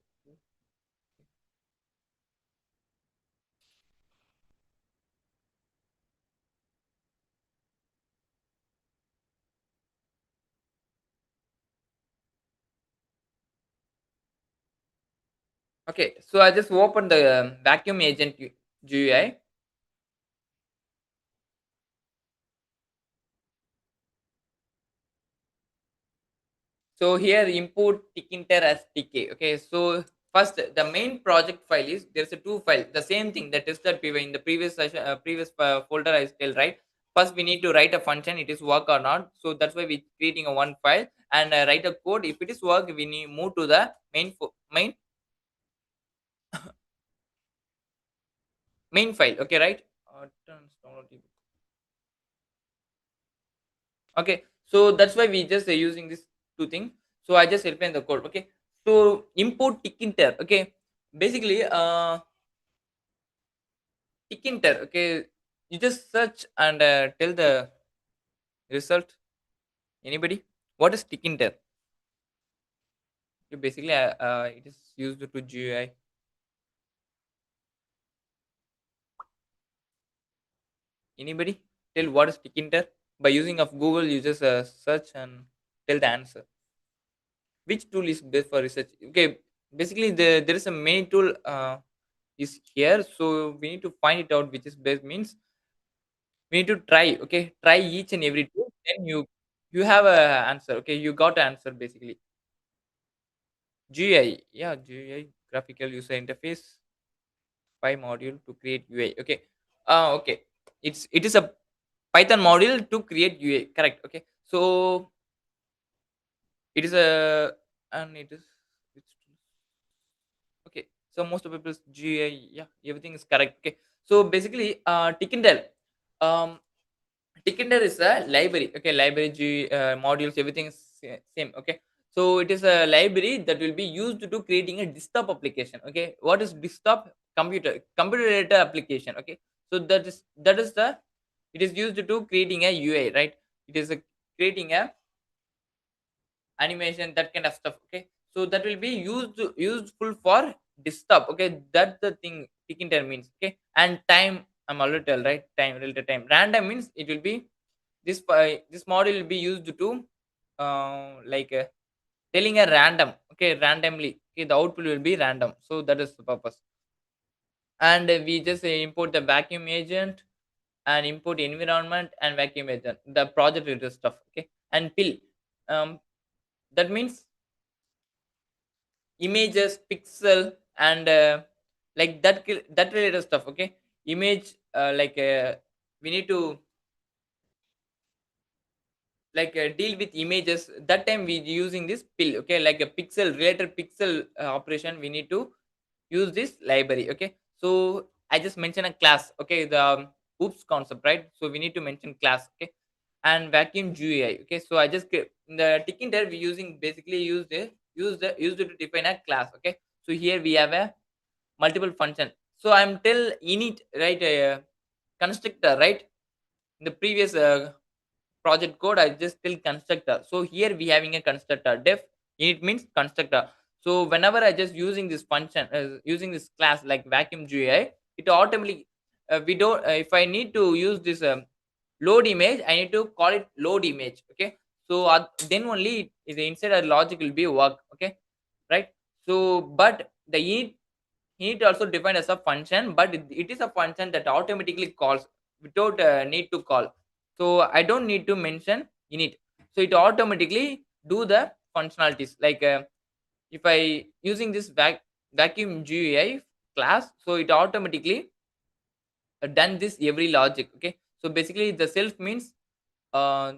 Okay, so I just opened the vacuum agent GUI. So here import Tkinter as TK. Okay, so first the main project file is there's a two file. The same thing that is that we were in the previous session, previous folder I tell right. First we need to write a function. It is work or not. So that's why we creating a one file and write a code. If it is work, we need move to the main file. Okay, right. Download. Okay, so that's why we just using this two thing. So I just explain the code. Okay, so import Tkinter. Okay, basically Tkinter. Okay, you just search and tell the result. Anybody? What is Tkinter? Okay, basically, it is used to GUI. Anybody? Tell what is Tkinter? By using of Google, you just search and tell the answer. Which tool is best for research? Okay, basically, there is a main tool is here, so we need to find it out which is best. Means we need to try. Okay, try each and every tool, then you have a answer. Okay, you got an answer basically. GUI, yeah, GUI, graphical user interface, module to create UI. Okay, okay, it is a Python module to create UI. Correct. Okay, so It is a and it is it's, okay. So most of people's GI, yeah, everything is correct. Okay. So basically, Tkinter, um, Tkinter is a library. Okay, library modules, everything is same. Okay, so it is a library that will be used to creating a desktop application. Okay, what is desktop? Computer related application. Okay, so that is the it is used to creating a UI, right? It is a creating a animation, that kind of stuff. Okay, so that will be useful for desktop. Okay, that's the thing picking term means. Okay, and time, I'm already tell, right? Time, related time. Random means it will be this model will be used to like telling a random. Okay, randomly. Okay, the output will be random, so that is the purpose. And we just import the vacuum agent and import environment and vacuum agent, the project related stuff. Okay, and pill, um that means images, pixel, and like that related stuff. Okay, image, we need to deal with images. That time we using this pill. Okay, like a pixel related pixel operation, we need to use this library. Okay, so I just mentioned a class. Okay, the oops concept, right? So we need to mention class. Okay, and vacuum GUI. Okay, so I just in the Tkinter we using basically use it to define a class. Okay, so here we have a multiple function. So I'm till init, right? Constructor, right? In the previous project code, I just still constructor. So here we having a constructor. Def init means constructor. So whenever I just using this function, using this class like vacuum GUI, it automatically we don't if I need to use this load image, I need to call it load image. Okay, so then only the inside a logic will be work. Okay, right? So but the init also defined as a function, but it is a function that automatically calls without need to call. So I don't need to mention init, so it automatically do the functionalities. Like if I using this vacuum GUI class, so it automatically done this every logic. Okay, so basically the self means uh,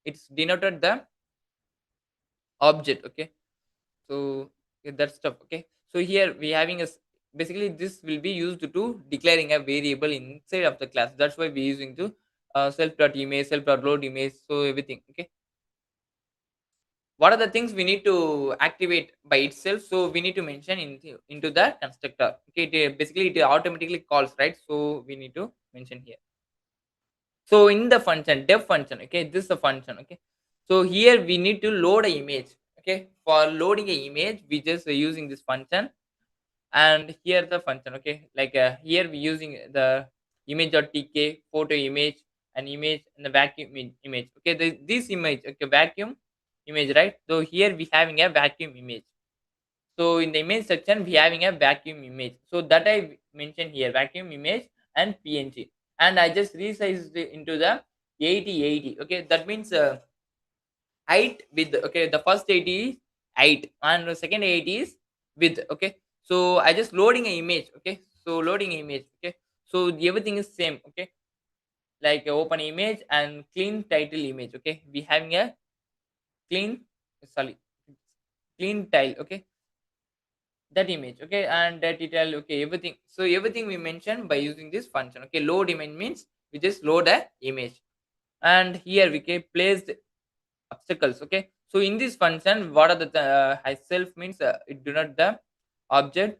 it's denoted the object. Okay, so yeah, that stuff. Okay, so here we having basically this will be used to declaring a variable inside of the class. That's why we using to self dot image, self dot load image, so everything. Okay, what are the things we need to activate by itself? So we need to mention into the constructor. Okay, basically it automatically calls, right? So we need to mention here. So in the function, def function. Okay, this is a function. Okay, so here we need to load a image. Okay, for loading a image we just using this function. And here the function. Okay, like here we using the image.tk, photo image, and image, and the vacuum image. Okay, this image. Okay, vacuum image, right? So here we having a vacuum image. So in the image section we having a vacuum image, so that I mentioned here, vacuum image and png. And I just resized it into the 80/80. Okay, that means height with. Okay, the first 80 is height and the second 80 is width. Okay, so I just loading an image. Okay, so loading image. Okay, so everything is same. Okay, like open image and clean title image. Okay, we having a clean, sorry, clean tile. Okay, that image. Okay, and that detail. Okay, everything. So everything we mentioned by using this function. Okay, load image means we just load a image. And here we can place obstacles. Okay, so in this function, what are the self means it denote the object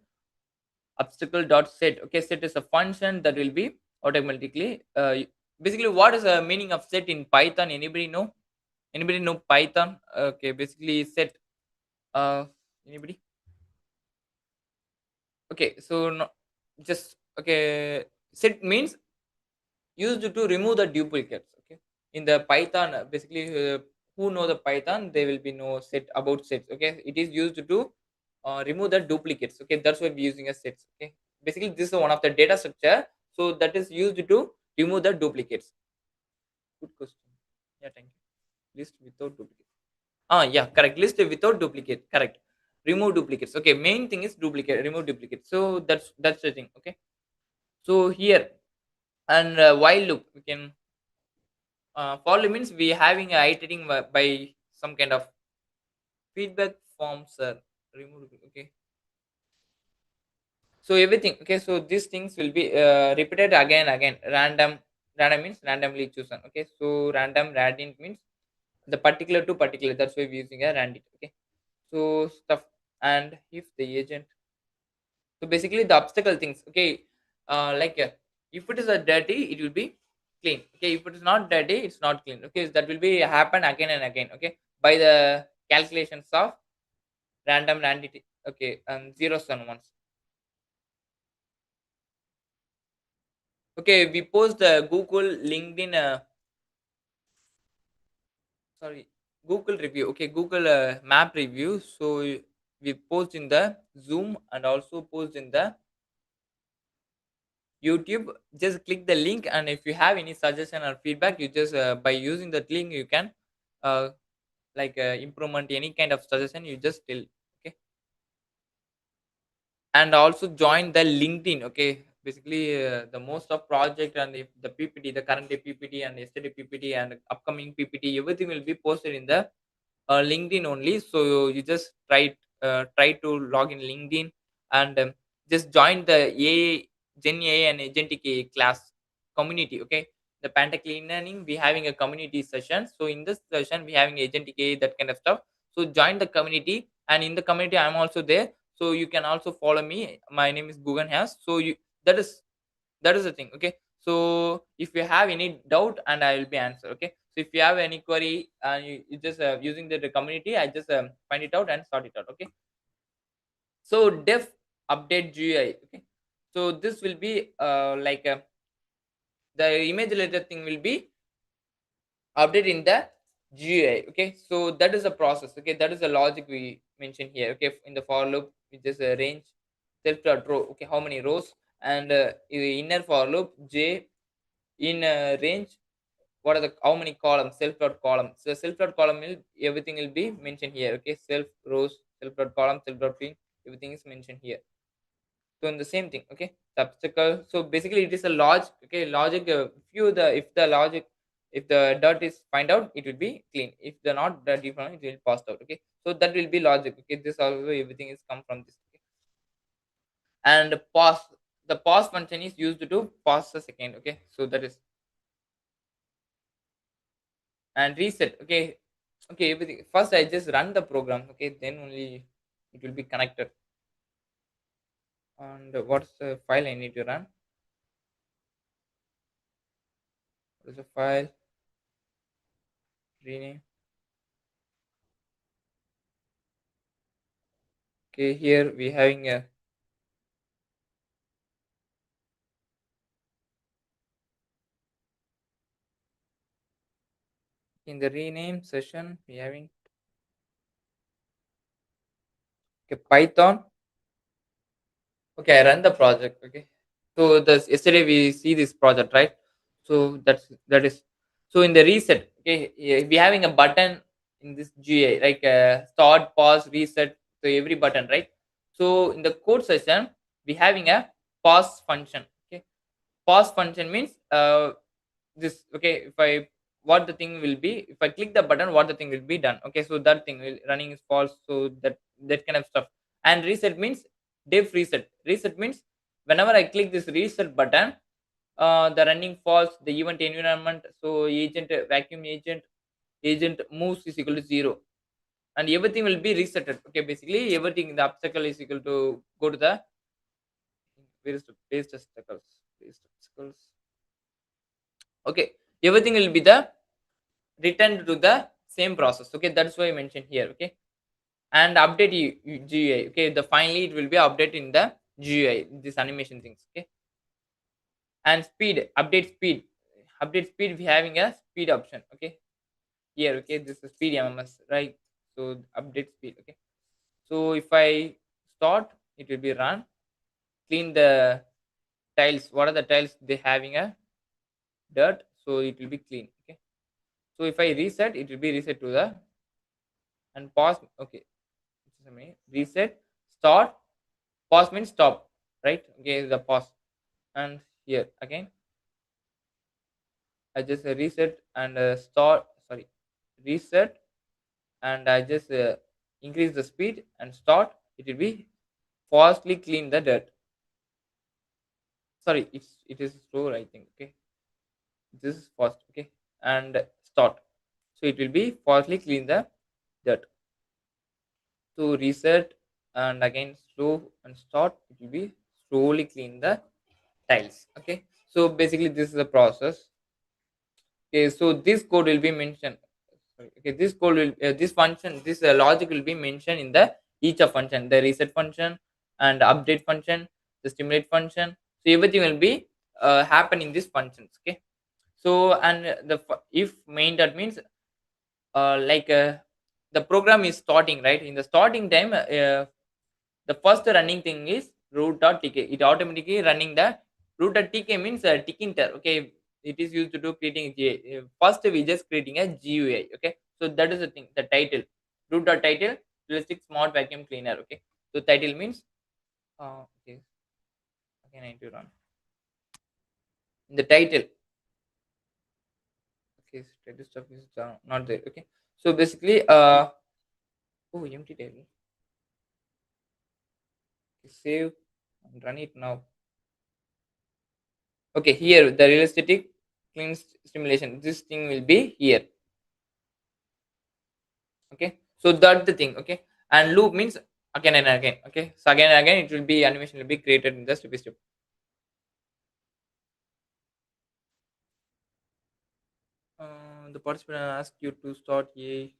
obstacle dot set. Okay, set is a function that will be automatically basically what is the meaning of set in Python? Anybody know Python? Okay, basically set, uh anybody? Okay, so no, just okay, set means used to remove the duplicates. Okay, in the Python, basically who know the Python, they will be know set about sets. Okay, it is used to remove the duplicates. Okay, that's why we're using a sets. Okay, basically this is one of the data structure, so that is used to remove the duplicates. Good question. Yeah, thank you. List without duplicate. Ah, yeah, correct. List without duplicate. Correct. Remove duplicates. Okay, main thing is duplicate. Remove duplicate. So that's the thing. Okay. So here, and while loop we can for loop means we having a iterating by some kind of feedback forms are removed. Okay, so everything. Okay, so these things will be repeated again again. Random means randomly chosen. Okay, so random means the particular to particular, that's why we're using a random. Okay, so stuff. And if the agent, so basically the obstacle things. Okay, like if it is a dirty, it will be clean. Okay, if it is not dirty, it's not clean. Okay, that will be happen again and again. Okay, by the calculations of randomity. Okay, and zeros and ones. Okay, we post the Google, LinkedIn, sorry, Google review. Okay, Google map review. So we post in the Zoom and also post in the YouTube. Just click the link, and if you have any suggestion or feedback, you just by using that link you can uh, improvement any kind of suggestion, you just tell. Okay, and also join the LinkedIn. Okay, basically the most of project and if the PPT, the current day PPT and yesterday PPT and upcoming PPT, everything will be posted in the LinkedIn only. So you just try to log in LinkedIn, and just join the AI, Gen AI and Agentic AI class community. Okay, the pantechelearning we having a community session. So in this session we having Agentic AI, that kind of stuff. So join the community, and in the community I'm also there. So you can also follow me. My name is Gugan Has. So you, that is that is the thing. Okay, so if you have any doubt, and I will be answer. Okay, so if you have any query and you just using the community, I just find it out and sort it out. Okay, so def update GUI. Okay, so this will be the image related thing will be update in the GUI. Okay, so that is a process. Okay, that is the logic we mentioned here. Okay, in the for loop we just range self dot row. Okay, how many rows, and inner for loop j in range, what are the how many columns, self dot column. So self dot column will everything will be mentioned here. Okay, self rows, self dot column, self dot field, everything is mentioned here. So in the same thing. Okay, the obstacle, so basically it is a logic. Okay, logic, if the logic, if the dirt is find out, it will be clean. If the not dirty from it will pass out. Okay, so that will be logic. Okay, this also everything is come from this. Okay? And pause, the pause function is used to pause a second. Okay, so that is, and reset. Okay, okay, everything first I just run the program. Okay, then only it will be connected. And what's the file I need to run? What is the file? Rename. Okay, here we having a, in the rename session we having, okay, Python. Okay, I run the project. Okay, so this yesterday we see this project, right? So that is, so in the reset. Okay, yeah, we having a button in this GA, like start, pause, reset. So every button, right? So in the code session we having a pause function. Okay, pause function means this. Okay, if I, what the thing will be, if I click the button, what the thing will be done. Okay, so that thing will running is false. So that kind of stuff. And reset means def reset. Reset means whenever I click this reset button, the running false, the event environment, so agent, vacuum agent moves is equal to 0, and everything will be resetted. Okay, basically everything, the obstacle is equal to go to the, where is the paste obstacles, paste obstacles. Okay, everything will be the returned to the same process. Okay, that's why I mentioned here. Okay, and update GUI. Okay, the finally it will be update in the GUI, this animation things. Okay, and speed, update speed, we having a speed option. Okay, here. Okay, this is speed MMS, right? So update speed. Okay, so if I start, it will be run, clean the tiles. What are the tiles they having a dirt? So it will be clean. Okay, so if I reset, it will be reset to the, and pause. Okay, reset, start, pause means stop, right? Okay, the pause. And here again I just reset and start, sorry, reset, and I just increase the speed and start, it will be fastly clean the dirt. Sorry, it is slow, I think. Okay, this is fast. Okay, and start, so it will be fastly clean the dirt. To reset and again slow and start, it will be slowly clean the tiles. Okay, so basically this is the process. Okay, so this code will be mentioned. Sorry, okay, this code will this function, this logic will be mentioned in the each of function, the reset function and update function, the stimulate function. So everything will be happen in these functions. Okay, so and if main, that means like the program is starting, right? In the starting time, the first running thing is root.tk. It automatically running the root.tk means Tkinter. Okay, it is used to do creating first we just creating a GUI. Okay, so that is the thing. The title, root.title realistic smart vacuum cleaner. Okay, so title means okay. Again, I need to run in the title. Okay, status stuff is not there. Okay, so basically oh, empty table. Okay, save and run it now. Okay, here the realistic clean stimulation, this thing will be here. Okay, so that's the thing. Okay, and loop means again and again. Okay, so again and again it will be, animation will be created in the step by step. The participant ask you to start a.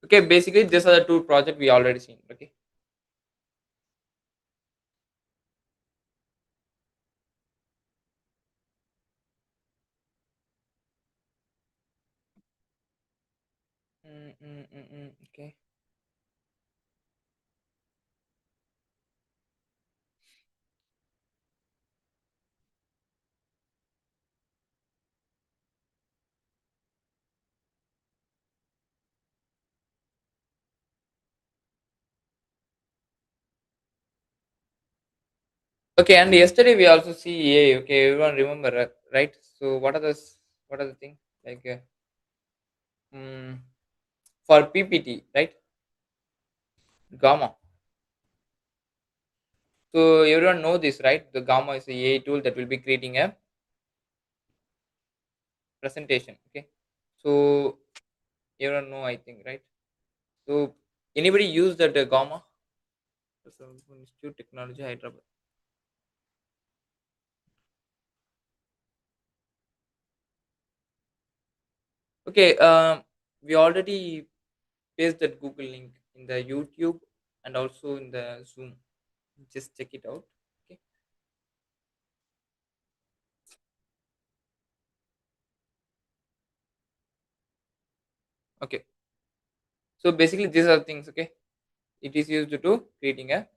Okay, basically these are the two projects we already seen. Okay. Okay. Okay, and yesterday we also see AI. Okay, everyone remember, right? So what are the things like mm, for PPT, right? Gamma. So everyone know this, right? The Gamma is a AI tool that will be creating a presentation. Okay, so everyone know, I think, right? So anybody use that Gamma? Institute Technology Hyderabad. Okay, we already paste that Google link in the YouTube and also in the Zoom. Just check it out. Okay. Okay. So basically, these are things. Okay, it is used to creating a,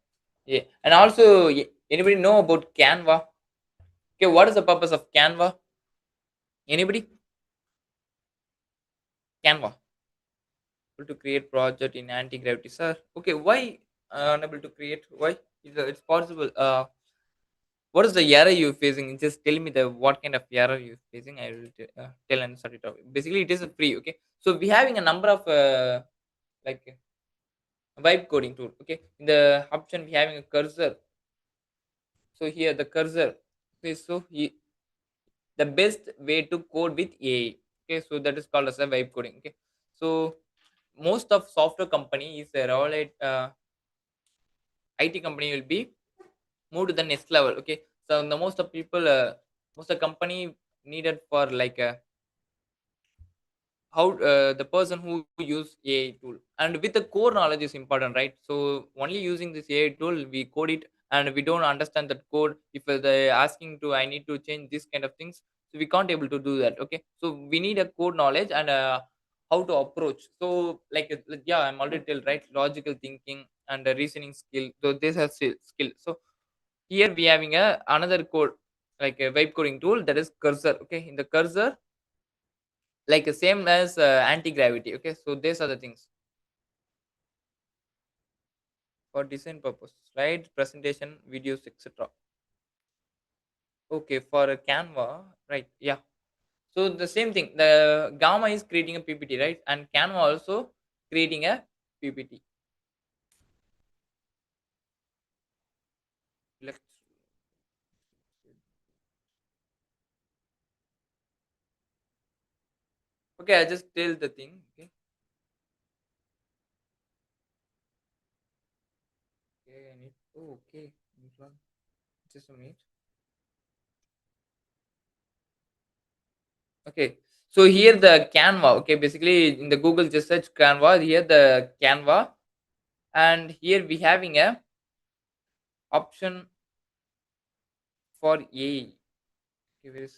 yeah, and also anybody know about Canva? Okay, what is the purpose of Canva? Anybody? Canva. Able to create project in anti-gravity, sir. Okay, why unable to create? Why? It's possible. What is the error you're facing? Just tell me the what kind of error you're facing. I will tell and sort it out. Basically, it is a free. Okay, so we having a number of like vibe coding tool. Okay, in the option we having a cursor. So here the cursor. Okay, so the best way to code with AI. Okay, so that is called as a vibe coding. Okay, so most of software company is a rollout. IT company will be moved to the next level. Okay, so the most of people, most of company needed for like how the person who use AI tool and with the core knowledge is important, right? So only using this AI tool we code it, and we don't understand that code. If they asking to I need to change this kind of things, so we can't able to do that. Okay, so we need a code knowledge and how to approach. So like, yeah, I'm already tell, right? Logical thinking and reasoning skill, so this has skill. So here we having a another code, like a vibe coding tool, that is cursor. Okay, in the cursor, like same as anti-gravity. Okay, so these are the things for design purpose, slides, presentation, videos, etc. Okay, for a Canva, right? Yeah, So the same thing, the Gamma is creating a PPT, right? And Canva also creating a PPT. Let's okay, I just tell the thing. Okay. Okay, I need oh okay. Just a minute. Okay. So here the Canva, okay, basically in the Google just search Canva, here the Canva, and here we having a option for AI. Okay, where is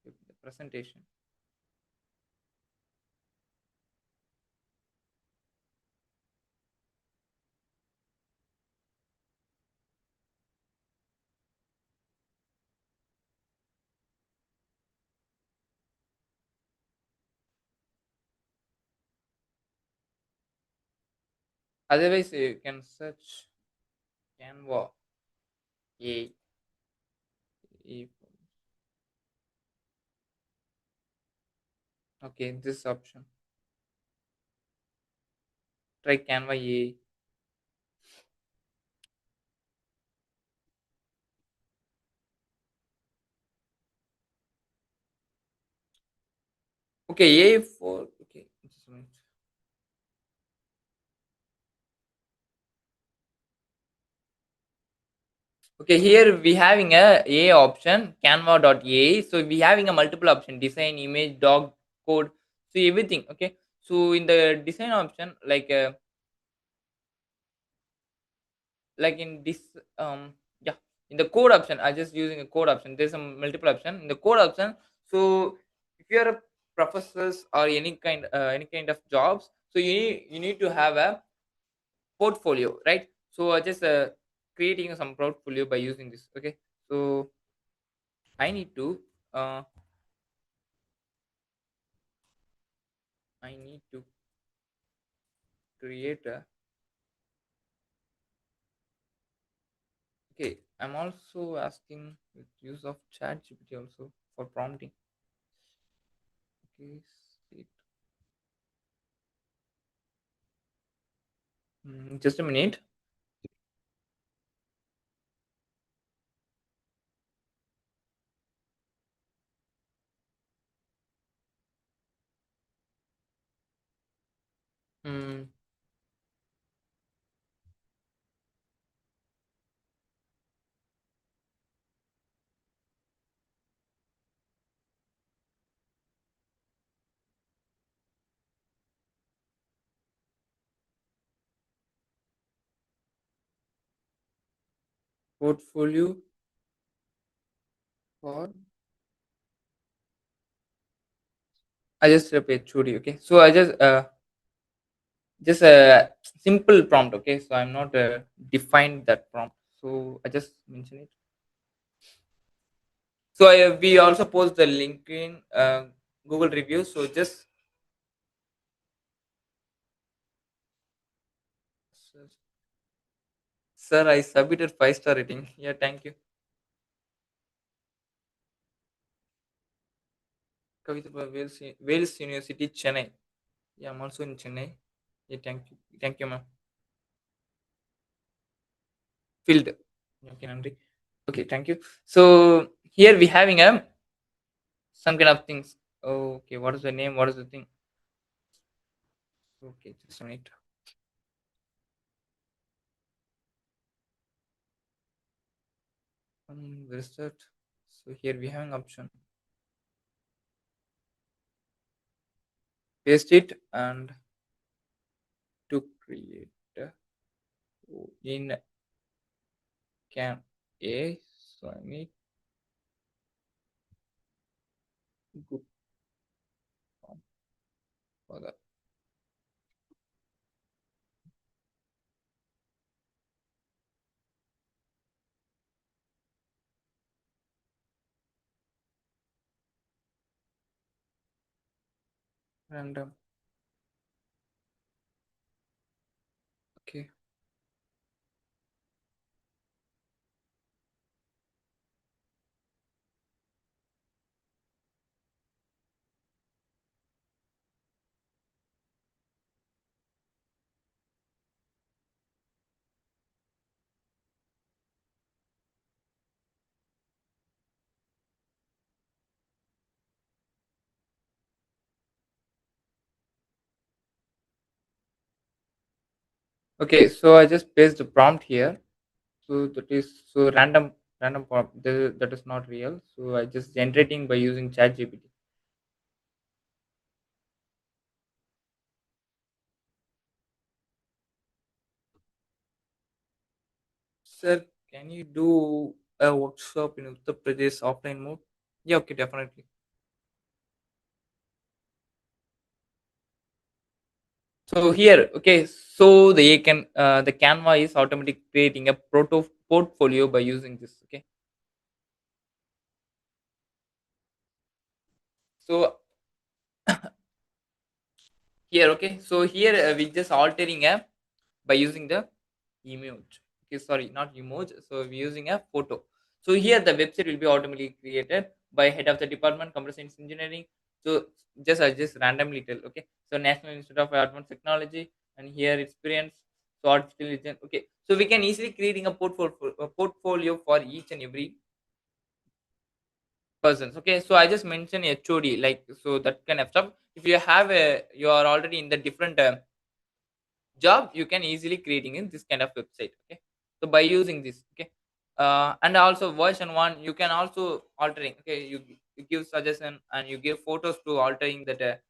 the presentation? Otherwise you can search Canva AI. Okay, this option. Try Canva AI. Okay, AI for okay. Just a minute. Okay, here we having a option Canva.ai. So we having a multiple option: design, image, dog, code, so everything. Okay, so in the design option, like in this yeah, in the code option, I just using a code option. There's some multiple option in the code option. So if you are a professors or any kind of jobs, so you need to have a portfolio, right? So I just creating some portfolio by using this. Okay, so I need to uh, I need to create a okay. I'm also asking with use of chat GPT also for prompting. Okay, state. Just a minute. Hmm. Portfolio for I just repeat Chudi. Okay, so I just a simple prompt. Okay, so I'm not defined that prompt. So I just mention it. So we also post the link in Google reviews. So just sir, I submitted 5-star rating. Yeah, thank you. Kavita Wales University, Chennai. Yeah, I'm also in Chennai. Yeah, thank you, ma'am. Field. Okay, Nandri. Okay, thank you. So here we having a some kind of things. Okay, what is the name? What is the thing? Okay, just a minute. Where is that? So here we have an option. Paste it and to create in can a so I need good form for the random. Okay. Okay, so I just paste the prompt here. So that is so random prompt. That is not real. So I just generating by using ChatGPT. Sir, can you do a workshop in Uttar Pradesh offline mode? Yeah, okay, definitely. So here, okay, so the Canva is automatically creating a proto portfolio by using this. Okay, so here, okay, so here we just altering a by using the emoji. Okay, sorry, not emoji. So we're using a photo. So here the website will be automatically created by head of the department, computer science engineering. So I just randomly tell. Okay, so National Institute of Advanced Technology, and here experience. So artificial intelligence. Okay, so we can easily creating a portfolio for each and every persons. Okay, so I just mentioned HOD, like, so that kind of stuff. If you have a you are already in the different job, you can easily creating in this kind of website. Okay, so by using this. Okay, and also version one you can also altering. Okay, you give suggestion and you give photos to altering that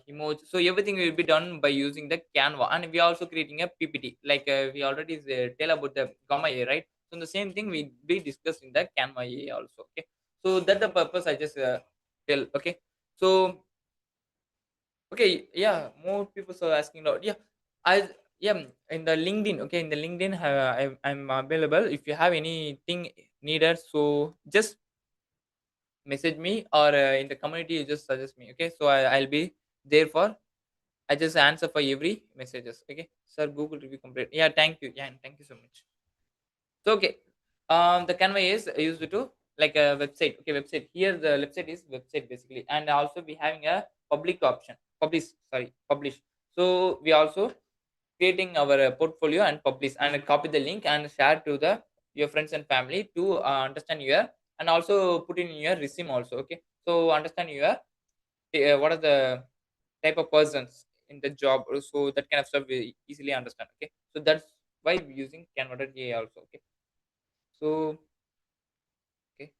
emoji. So everything will be done by using the Canva, and we are also creating a PPT, like we already tell about the Gamma AI, right? So the same thing we be discussed in the Canva AI also. Okay, so that the purpose I just tell. Okay, so okay, yeah, more people are asking about. Yeah, I yeah, in the LinkedIn. Okay, in the LinkedIn, I'm available. If you have anything needed, so just message me, or in the community you just suggest me. Okay, so I'll be there for. I just answer for every messages. Okay, sir, Google review complete. Yeah, thank you. Yeah, and thank you so much. So okay, the Canva is used to like a website. Okay, website. Here the website is website basically, and also we having a public option. Publish, sorry, publish. So we also creating our portfolio and publish and copy the link and share to the your friends and family to understand your, and also put in your resume also. Okay, so understand your what are the type of persons in the job, so that kind of stuff we easily understand. Okay, so that's why we're using Canva.ai also. Okay, so okay,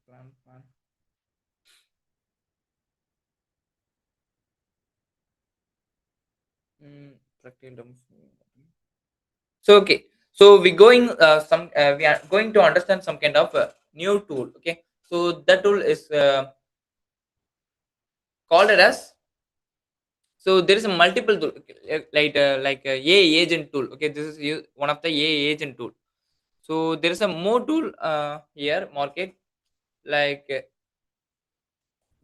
plan. Practical demos. So okay, so we are going to understand some kind of new tool. Okay, so that tool is called it as. So there is a multiple tool, like a AI agent tool. Okay, this is one of the AI agent tool. So there is a more tool here market, like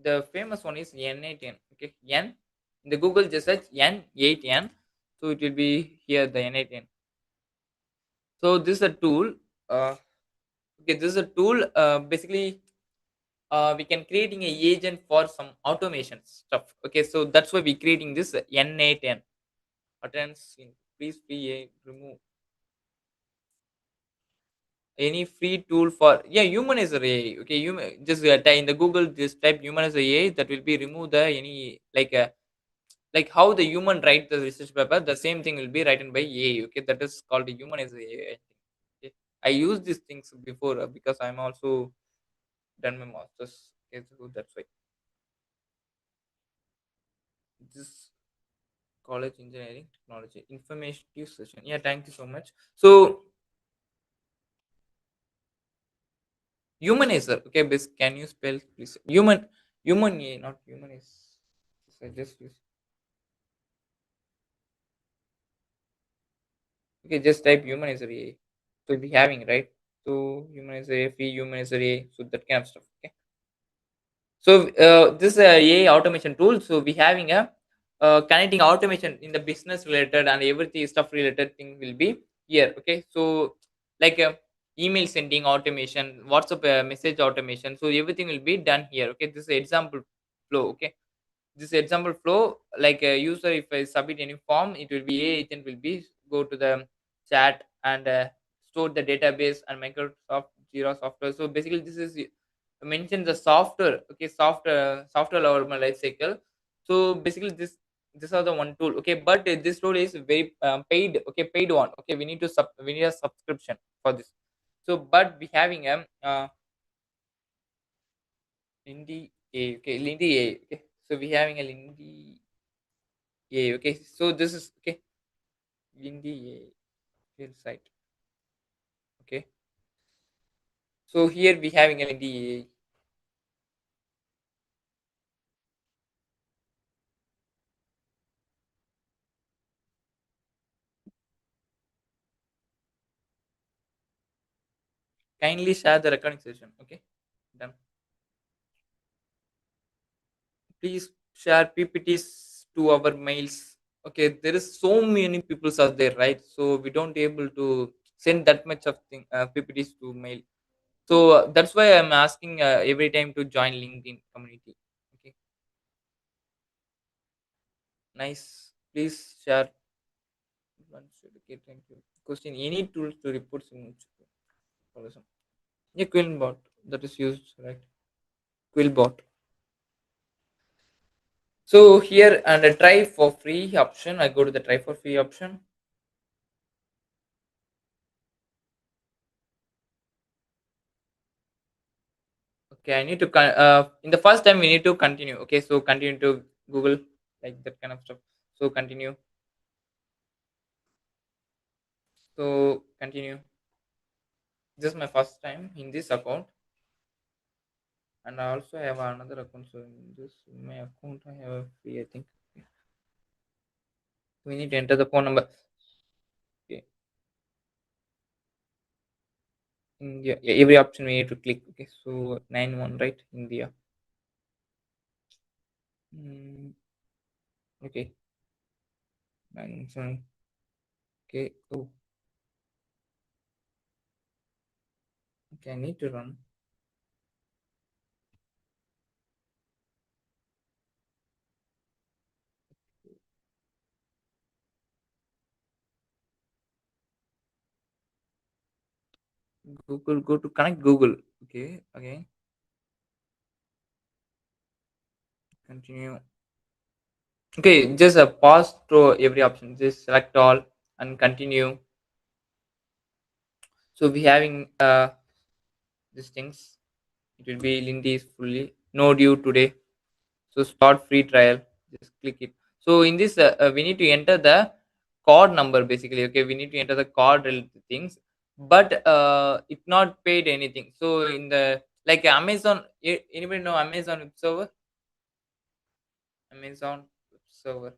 the famous one is N8N. Okay, N in the Google just search N8N, so it will be here the N8N. So this is a tool. Uh, okay, this is a tool. Basically, we can creating a agent for some automation stuff. Okay, so that's why we creating this N8N. Attends in please free remove any free tool for, yeah, humanizer AI. Okay, you just type in the Google, just type humanizer AI, that will be remove the any like how the human write the research paper, the same thing will be written by AI. Okay, that is called the humanizer AI, think. Okay, I use these things before because I'm also done my masters. Okay, so that's why this college engineering technology informative session. Yeah, thank you so much. So humanizer. Okay, can you spell please? Human, yeah, not human is. I just use. Okay, just type humanizer AI. So we having right. So humanizer AI, free humanizer AI. So that kind of stuff. Okay. So this is a AI automation tool. So we having a connecting automation in the business related and everything stuff related thing will be here. Okay, so like email sending automation, WhatsApp message automation. So everything will be done here. Okay, this is example flow. Okay, this example flow, like a user if I submit any form, it will be a agent will be go to the chat and store the database and Microsoft Jira software. So basically this is mention the software. Okay, software level life cycle. So basically this These are the one tool, okay, but this tool is very paid, okay, paid one, okay. We need a subscription for this. So but we having a Lindy A, okay, Lindy A, okay. So we having a Lindy A, okay. So this is okay, Lindy A site, okay. So here we having a Lindy A. Kindly share the recording session, okay. Done. Please share PPTs to our mails. Okay, there is so many people are there, right? So we don't able to send that much of PPTs to mail. So that's why I'm asking every time to join LinkedIn community. Okay, nice. Please share. Okay, thank you. Question: any tool to report simulation? Yeah, Quillbot that is used, right? Quillbot. So here and a try for free option. I go to the try for free option. Okay, I need to in the first time we need to continue. Okay, so continue to Google, like that kind of stuff. So continue. So continue. This is my first time in this account, and I also have another account. So in my account I have a free, I think. We need to enter the phone number. Okay. India. Yeah, every option we need to click. Okay, so 91, right? India. Mm, okay. 97. Okay. Oh, okay. I need to run. Google. Go to connect Google. Okay. Okay. Continue. Okay, just pause through every option. Just select all and continue. So we having these things. It will be Lindy is fully no due today. So start free trial. Just click it. So in this, we need to enter the card number basically. Okay, we need to enter the card related things, but it not paid anything. So in the like Amazon, anybody know Amazon web server? Amazon web server.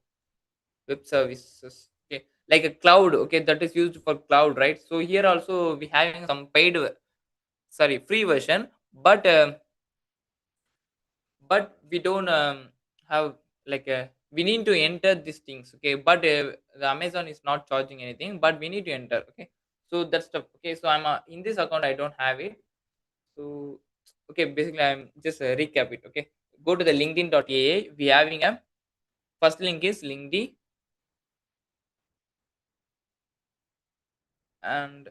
Web services, okay, like a cloud, okay, that is used for cloud, right? So here also we having some paid sorry, free version, but we don't have like we need to enter these things, okay, but the Amazon is not charging anything, but we need to enter, okay. So that's stuff, okay. So I'm in this account I don't have it. So okay, basically I'm just recap it, okay. Go to the linkedin.aa. We having a first link is linkedin, and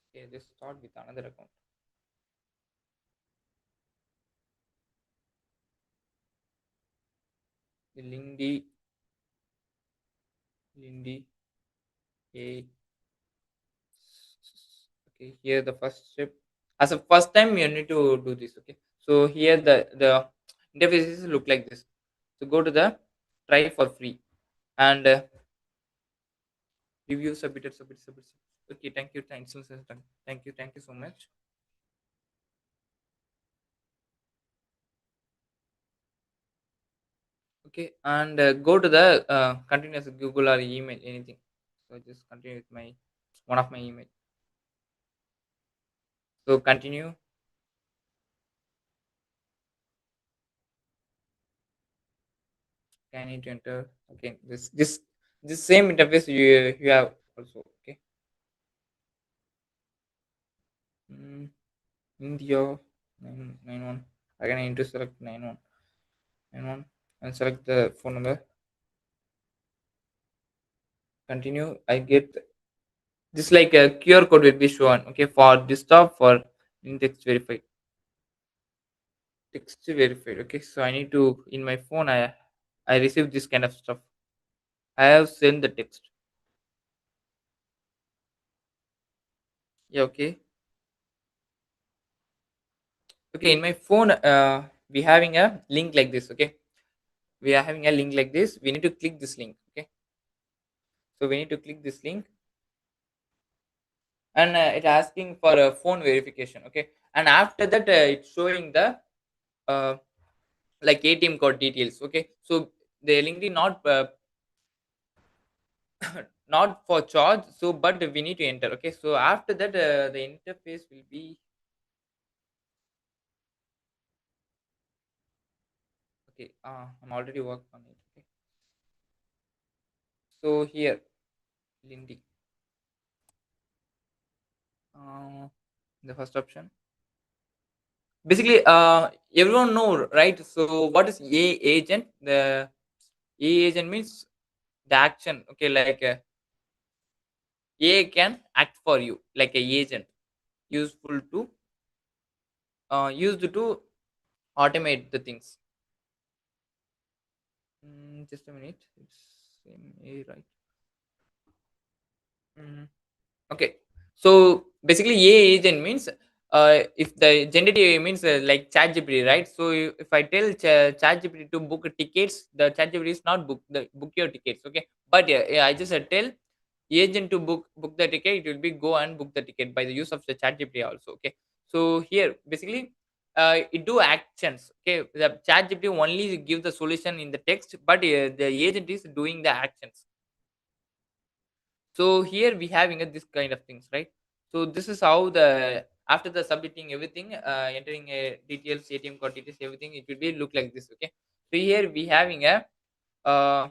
okay, just start with another account. The Lindy A. Okay, here the first step. As a first time, you need to do this. Okay, so here the interfaces look like this. So go to the try for free and review submitted. Okay, thank you, thank you so much. Okay, and go to the continuous Google or email anything. So just continue with my one of my email. So continue. Can it enter again? This same interface you have also. Okay. Mm, India 991. Again, I need to select 9191 and select the phone number. Continue. I get this like a QR code will be shown. Okay, for desktop for in text verified. Text verified. Okay, so I need to in my phone. I received this kind of stuff. I have sent the text. Yeah, okay. Okay, in my phone, we having a link like this. Okay, we are having a link like this. We need to click this link. Okay, so we need to click this link, and it asking for a phone verification. Okay, and after that, it's showing the uh, like ATM code details. Okay, so the link is not not for charge. So, but we need to enter. Okay, so after that, the interface will be okay. I'm already worked on it. Okay, so here, Lindy, uh, the first option. Basically, everyone know, right? So, what is A agent? The A agent means the action. Okay, like A can act for you, like a agent, useful to used to automate the things. Just a minute. It's same A, right? Mhm. Okay. So basically, A agent means if the generative AI means like ChatGPT, right? So if I tell ChatGPT to book tickets, the ChatGPT is not book your tickets, okay? But yeah, I just tell agent to book the ticket. It will be go and book the ticket by the use of the ChatGPT also, okay? So here basically. It do actions. Okay, the ChatGPT only give the solution in the text, but the agent is doing the actions. So here we having this kind of things, right? So this is how the after the submitting everything, entering details, ATM card details, everything, it will be look like this. Okay. So here we having a uh,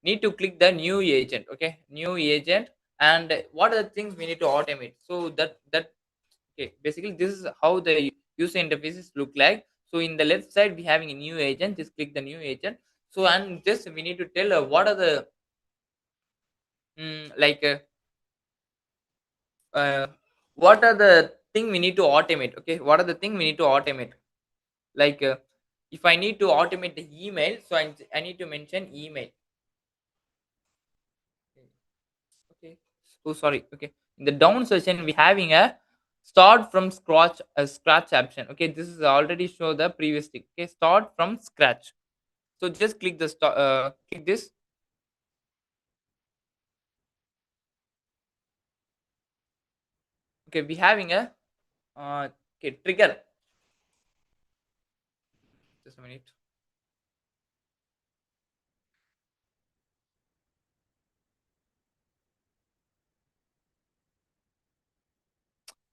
need to click the new agent. Okay, new agent, and what are the things we need to automate? So that okay, basically this is how the user interfaces look like. So in the left side we having a new agent. Just click the new agent. So and just we need to tell what are the like uh, what are the thing we need to automate. Okay, what are the thing we need to automate, like if I need to automate the email, so I need to mention email. Okay, oh sorry. Okay, in the down session we having a start from scratch, a scratch option. Okay, this is already show the previous thing. Okay, start from scratch. So just click the click this. Okay, we having a okay trigger. Just a minute.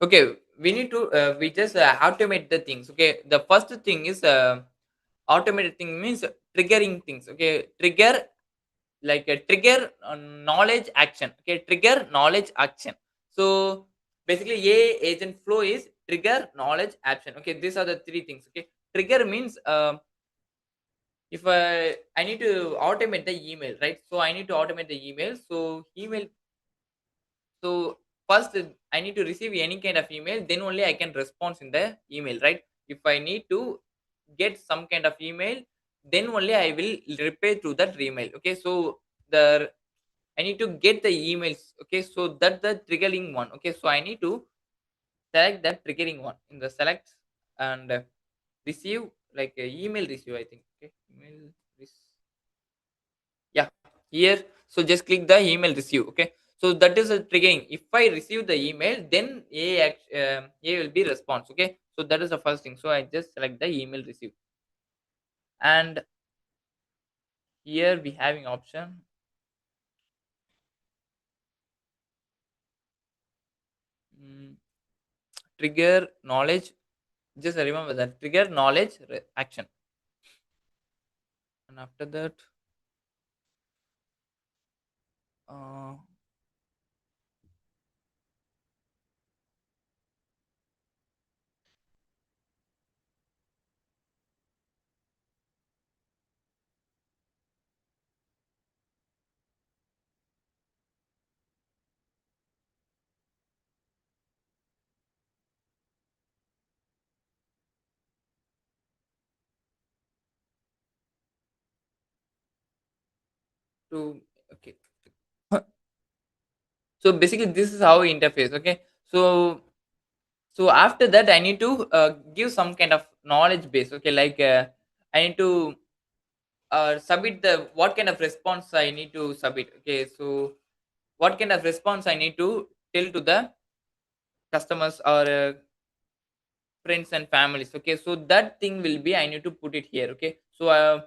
Okay, we need to we just automate the things. Okay, the first thing is automated thing means triggering things. Okay, trigger, like a trigger knowledge action. Okay, trigger knowledge action. So basically a agent flow is trigger knowledge action. Okay, these are the three things. Okay, trigger means if I need to automate the email, right? So I need to automate the email. So email, so first I need to receive any kind of email, then only I can respond in the email, right? If I need to get some kind of email, then only I will reply to that email. Okay, so the I need to get the emails. Okay, so that the triggering one. Okay, so I need to select that triggering one in the select and receive, like email receive, I think. Okay, email yeah, here. So just click the email receive. Okay, so that is a triggering. If I receive the email, then a will be response. Okay, so that is the first thing. So I just select the email receive, and here we having option mm, trigger knowledge. Just remember that trigger knowledge action, and after that uh, to okay. So basically this is how interface. Okay, so after that I need to give some kind of knowledge base. Okay, like I need to submit the what kind of response I need to submit. Okay, so what kind of response I need to tell to the customers or friends and families. Okay, so that thing will be I need to put it here. Okay, so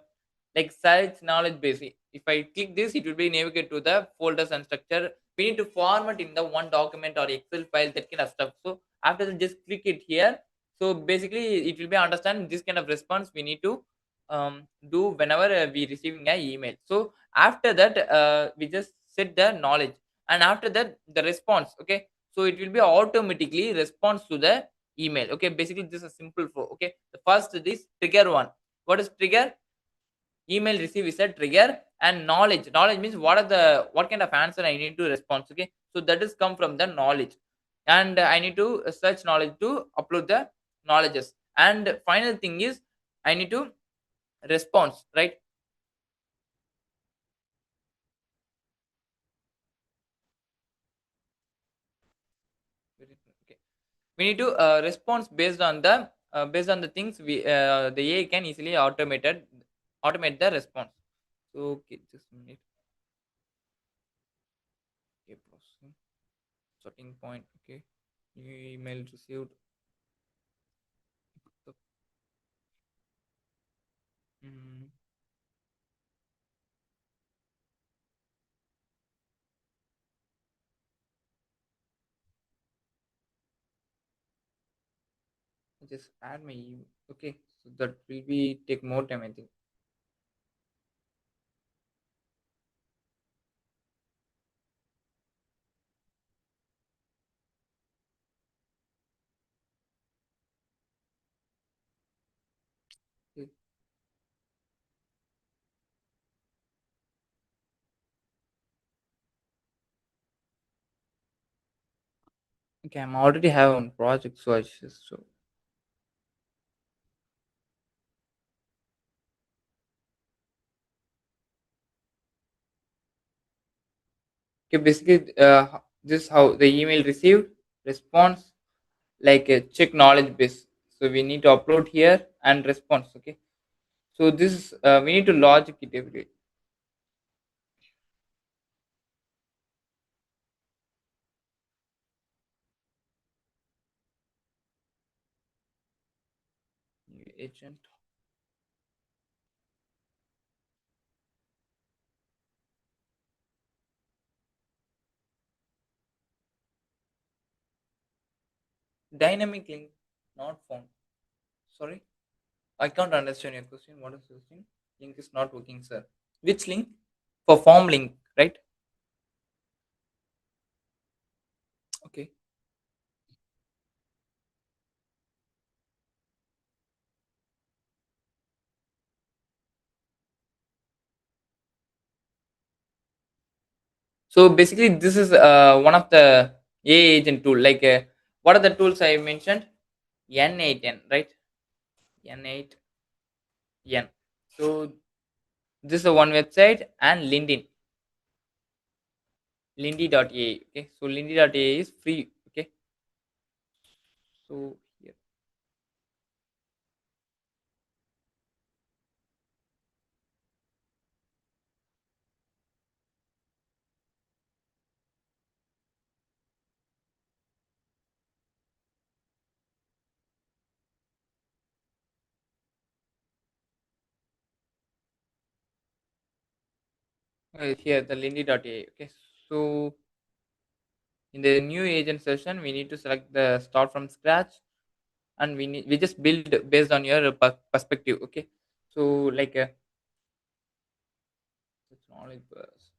like search knowledge base, if I click this it will be navigate to the folders and structure. We need to format in the one document or excel file, that kind of stuff. So after that just click it here. So basically it will be understand this kind of response we need to do whenever we receiving a email. So after that we just set the knowledge, and after that the response. Okay, so it will be automatically response to the email. Okay, basically this is a simple flow. Okay, the first is trigger one. What is trigger? Email receive is a trigger, and knowledge means what kind of answer I need to respond. Okay, so that is come from the knowledge, and I need to search knowledge to upload the knowledges. And final thing is I need to response, right? Okay, we need to response based on the things we the AI can easily automate the response. So okay, just a minute. Okay, processing. Starting point. Okay, new email received. Mm, just add my email. Okay, so that will be take more time, I think. Okay, okay, I'm already have one project, so I just so okay. Basically, this how the email received response, like a check knowledge base. So we need to upload here and response. Okay, so this is we need to logic it every new agent. Dynamic link not found. Sorry, I can't understand your question. What is the question? Link is not working, sir. Which link? For form link, right? Okay. So basically, this is one of the AI agent tool. Like, what are the tools I mentioned? N8N, right? N8N. So this is one website and LinkedIn, Lindy.ai. Okay, so Lindy.ai is free. Okay, so here the Lindy.ai. Okay, so in the new agent session, we need to select the start from scratch, and we just build based on your perspective. Okay, so like it's knowledge base.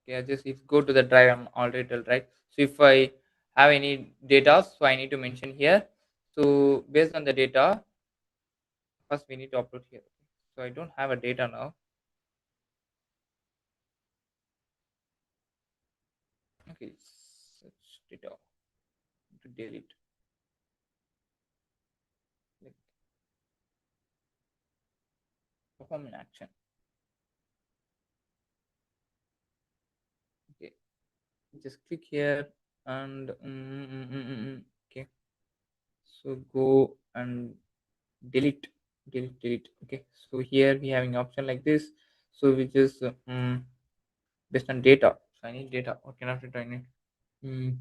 Okay, I just if go to the drive, I'm already told, right? So if I have any data, so I need to mention here. So based on the data, first we need to upload here. So I don't have a data now. Okay, search data to delete. Like perform an action. just click here and okay. So go and delete, delete. Okay. So here we having option like this. So we just based on data. So I need data. What kind of data I need? Mm,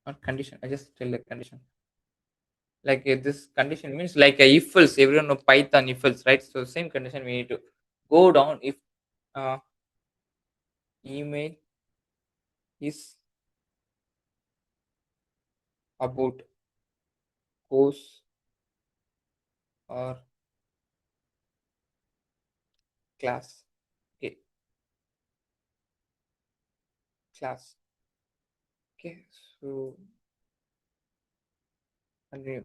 not condition. I just tell the condition. Like this condition means like a if else. Everyone know Python if else, right? So same condition we need to go down if uh, email is about course or class. Okay, class. Okay, so and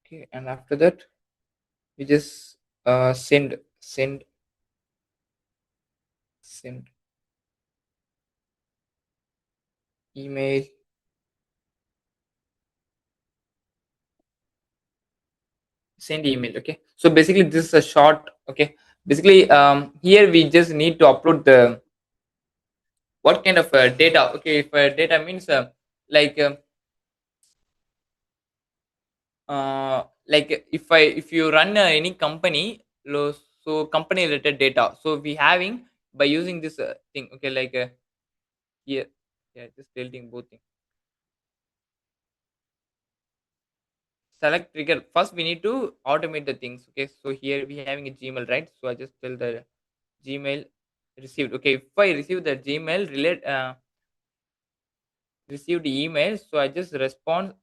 okay, and after that we just send email, send email. Okay, so basically this is a short. Okay, basically here we just need to upload the what kind of data. Okay, if data means like like if you run any company so company related data, so we having by using this thing. Okay, like here, yeah, just deleting both things. Select trigger. First we need to automate the things. Okay, so here we having a Gmail, right? So I just tell the Gmail received. Okay, if I receive the Gmail relate received email, so I just response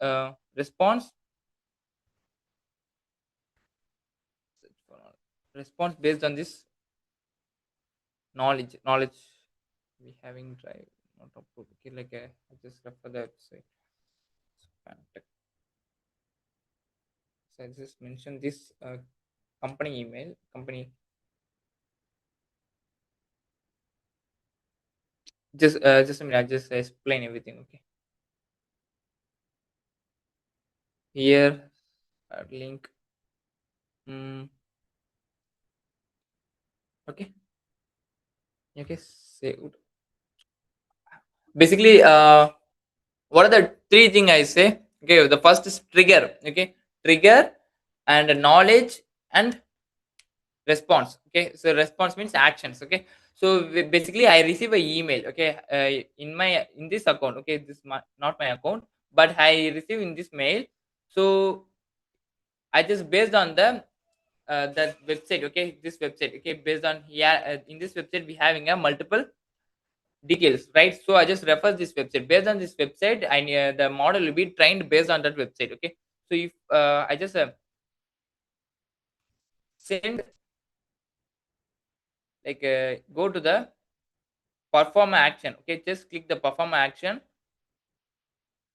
based on this knowledge we having drive not upload. Okay, like I just refer the website. So I just mention this company email, company. Just a minute. I just explain everything. Okay, here link. Mm, okay, okay. Saved. Basically, what are the three thing I say? Okay, the first is trigger. Okay, trigger and knowledge and response. Okay, so response means actions. Okay, so basically I receive a email. Okay, in this account. Okay, this not my account, but I receive in this mail. So I just based on the that website. Okay, this website. Okay, based on here in this website we having a multiple details, right? So I just refer this website. Based on this website I the model will be trained based on that website. Okay, so if I just send like go to the perform action. Okay, just click the perform action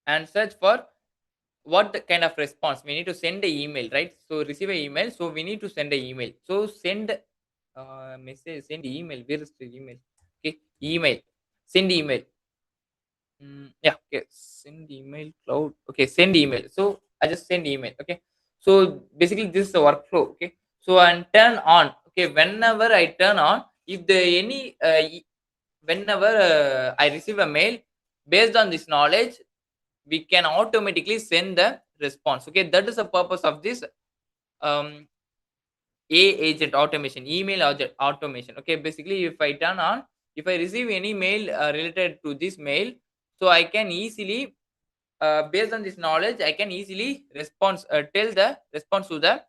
and search for what the kind of response we need to send a email, right? So receive a email, so we need to send a email. So send message, send email. Where is the email? Okay, email, send email. Yeah, okay, send email cloud. Okay, send email. So I just send email. Okay, so basically this is the workflow. Okay, so and turn on. Okay, whenever I turn on, if the any whenever I receive a mail based on this knowledge, we can automatically send the response. Okay, that is the purpose of this um a agent automation, email automation. Okay, basically if I turn on, if I receive any mail related to this mail, so I can easily based on this knowledge I can easily respond tell the response to the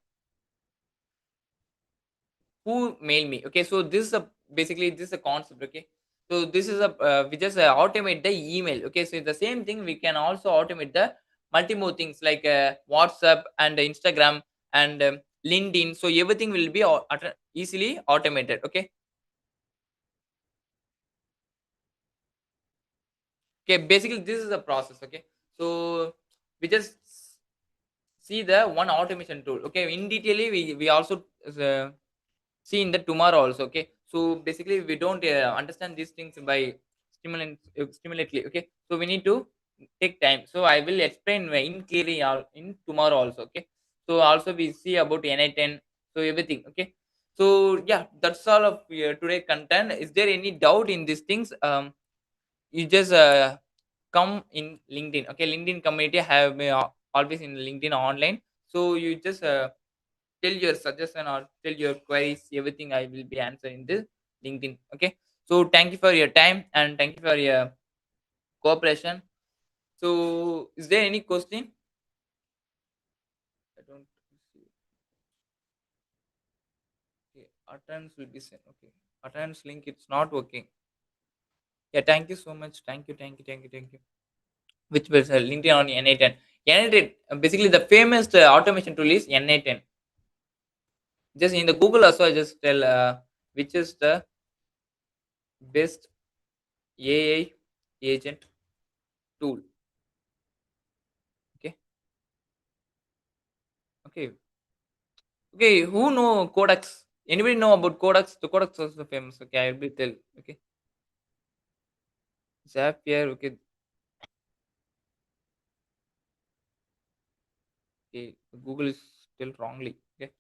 who mail me. Okay, so this is a basically this is a concept. Okay, so this is a we just automate the email. Okay, so the same thing we can also automate the multi more things like WhatsApp and Instagram and LinkedIn. So everything will be easily automated. Okay, okay, basically this is the process. Okay, so we just see the one automation tool. Okay, in detail we also uh, see in the tomorrow also. Okay, so basically we don't understand these things by stimulately. Okay, so we need to take time, so I will explain in clearly in tomorrow also. Okay, so also we see about ni10, so everything. Okay, So yeah, that's all of today content. Is there any doubt in these things? You just come in LinkedIn. Okay, LinkedIn community have me always in LinkedIn online. So you just tell your suggestion or tell your queries. Everything I will be answering this LinkedIn. Okay. So thank you for your time and thank you for your cooperation. So is there any question? I don't see. Okay, attendance will be sent. Okay, attendance link it's not working. Yeah, thank you so much. Thank you, thank you, thank you, thank you. Which was LinkedIn on N810. N810, basically the famous automation tool is N810. Just in the Google also, I just tell which is the best AI agent tool. Okay, okay, okay. Who know Codex? Anybody know about Codex? The Codex is also famous. Okay, I will be tell. Okay, Zapier. Okay, okay. Google is still wrongly. Okay,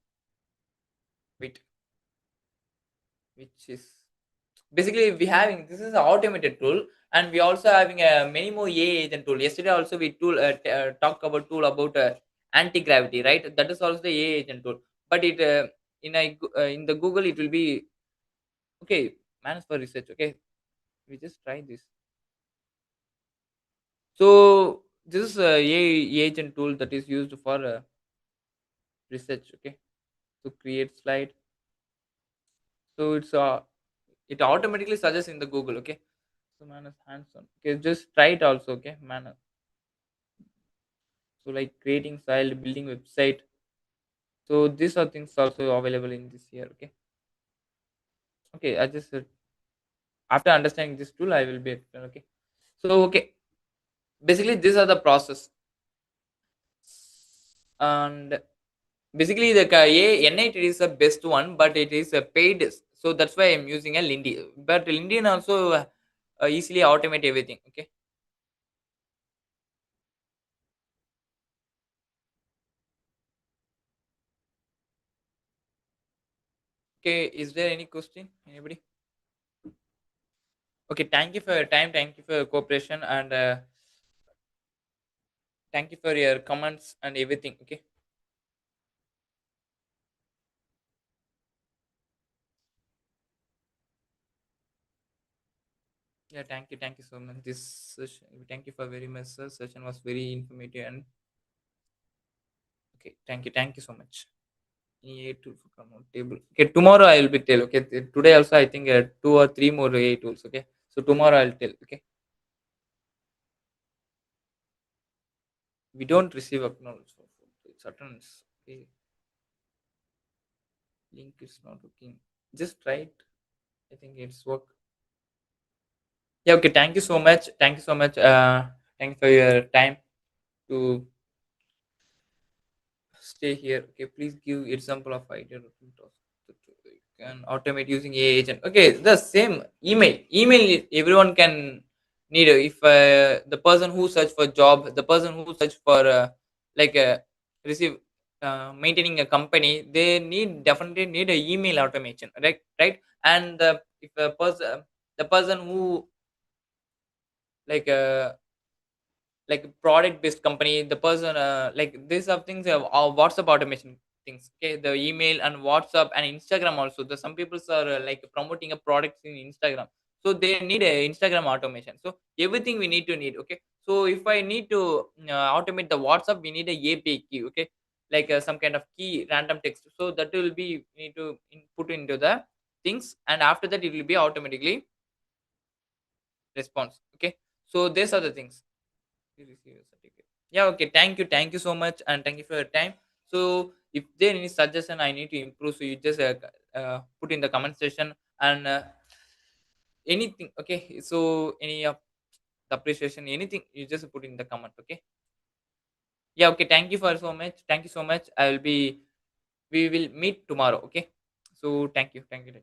wait, which is basically we having this is an automated tool, and we also having many more AI agent tool. Yesterday also we talked about tool about anti-gravity, right? That is also the AI agent tool, but it in the Google it will be okay. Manage for research. Okay, we just try this. So this is a AI agent tool that is used for research. Okay, to create slide. So it automatically suggests in the Google. Okay, so manage hands-on. Okay, just try it also. Okay, manage. So like creating file, building website. So these are things also available in this here. Okay, okay. I just after understanding this tool, I will be okay. So okay, basically these are the process, and basically the N8 is the best one, but it is a paid. So that's why I'm using a Lindy. But Lindy also easily automate everything. Okay, okay. Is there any question? Anybody? Okay. Thank you for your time. Thank you for your cooperation, and thank you for your comments and everything. Okay. Yeah, thank you so much. This session, thank you for very much, sir. Session was very informative and okay. Thank you so much. AI tool for come on table. Okay, tomorrow I will be tell. Okay, today also I think two or three more AI tools. Okay, so tomorrow I'll tell. Okay, we don't receive acknowledgement. It's attendance. Okay, link is not working. Just try it. I think it's work. Yeah. Okay. Thank you so much. Thank you so much. Thank you for your time to stay here. Okay, please give example of idea of that you can automate using AI agent. Okay, the same email. Email everyone can need. If the person who search for job, the person who search for like receive maintaining a company, they need definitely need a email automation, right? Right, and if a person, the person who like product based company, the person like these are things WhatsApp automation things. Okay, the email and WhatsApp and Instagram also, the some people are like promoting a product in Instagram, so they need a Instagram automation. So everything we need to need. Okay, so if I need to automate the WhatsApp, we need a API key. Okay, like some kind of key random text, so that will be need to input into the things, and after that it will be automatically response. Okay, so these are the things. You receive a certificate. Yeah, okay. Thank you so much, and thank you for your time. So, if there any suggestion I need to improve, so you just put in the comment section and anything. Okay, so any of the appreciation, anything you just put in the comment. Okay. Yeah. Okay. Thank you for so much. Thank you so much. I will be. We will meet tomorrow. Okay. So thank you. Thank you.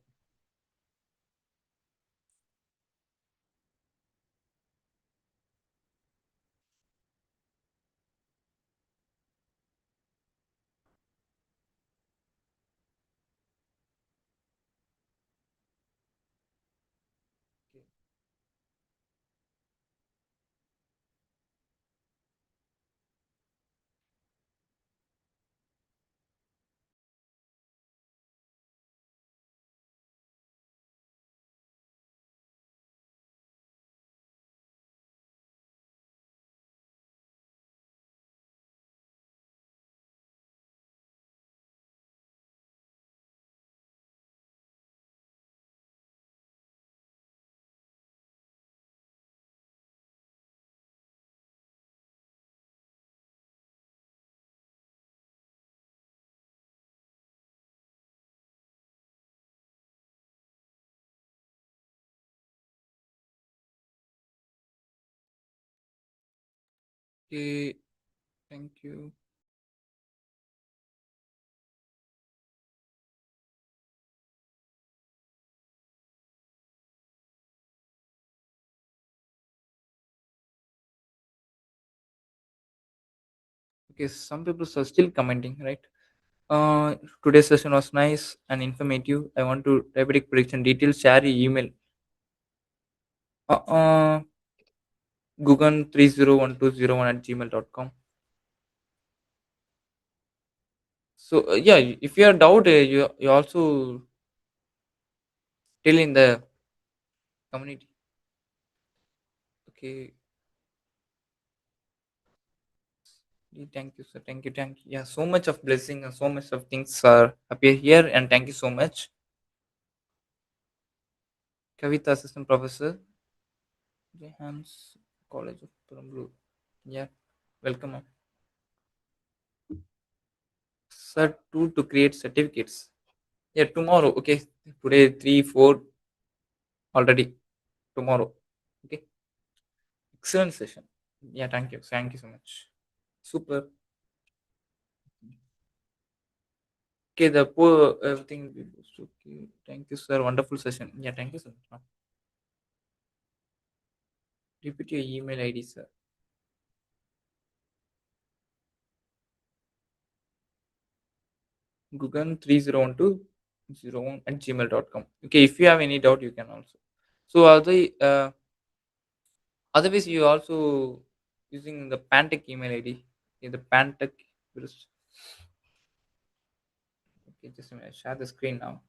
Okay, thank you. Okay, some people are still commenting, right? Uh, Today's session was nice and informative. I want to diabetic prediction details. Share your email. Uh, uh, Gugan301201 at gmail.com. So yeah, if you have doubt, you also tell in the community. Okay. Thank you, sir. Thank you. Thank you. Yeah, so much of blessing and so much of things appear here, and thank you so much. Kavita, assistant professor, Hans College of Perambalur. Yeah, welcome, ma'am. Sir, tool to create certificates. Yeah, tomorrow. Okay, today 3, 4 already. Tomorrow. Okay, excellent session. Yeah, thank you. Thank you so much. Super. Okay, the poor everything will be posted. Okay, thank you, sir. Wonderful session. Yeah, thank you so much, ma'am. Repeat your email ID, sir. Gugan301201 at gmail.com. Okay, if you have any doubt, you can also. So, otherwise, you also using the Pantech email ID. Okay, the Pantech. Okay, just a minute. Share the screen now.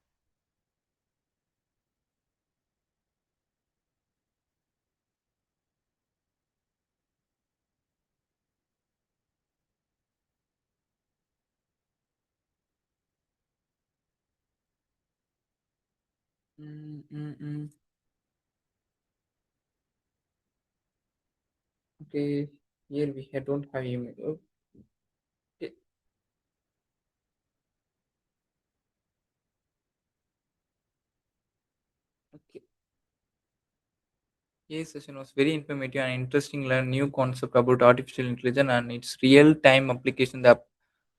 Mm, mm, mm. Okay, here we don't have email. Okay, okay. Today's session was very informative and interesting. Learn new concept about artificial intelligence and its real-time application. The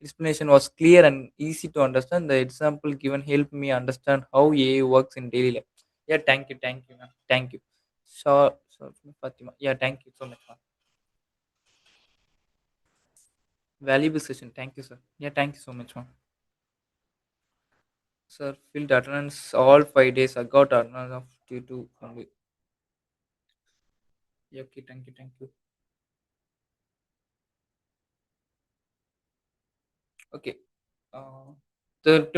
explanation was clear and easy to understand. The example given helped me understand how AI works in daily life. Yeah, thank you, ma'am. Thank you. Sure, Fatima. Yeah, thank you so much, ma'am. Valuable session. Thank you, sir. Yeah, thank you so much, ma'am. Sir, filled attendance all 5 days. I got attendance of T2 only. Yeah, okay, thank you, thank you. Okay. Uh, the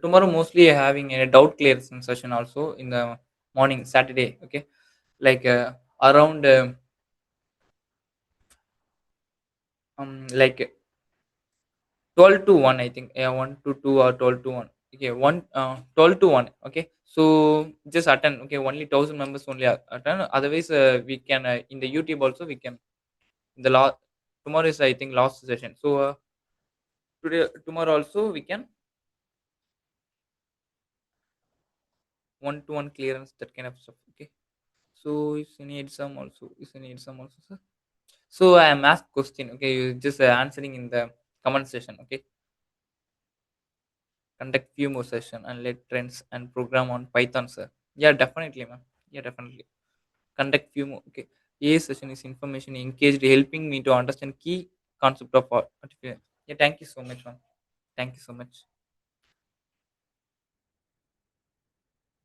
tomorrow mostly having a doubt clearing session also in the morning Saturday. Okay, like around like 12 to 1, I think. Yeah, 1 to 2 or 12 to 1. Okay, 12 to 1. Okay, so just attend. Okay, only 1,000 members only attend. Otherwise, we can in the YouTube also we can. The last tomorrow is, I think, last session. So today tomorrow also we can 1 to 1 clearance, that kind of stuff. Okay. So is any exam also? Is any exam also, sir? So I am asked question. Okay, you just answering in the comment section. Okay, conduct few more session and let trends and program on Python, sir. Yeah, definitely, ma'am. Yeah, definitely. Conduct few more. Okay, A session is information engaged, helping me to understand key concept of artificial. Yeah, thank you so much, ma'am. Thank you so much.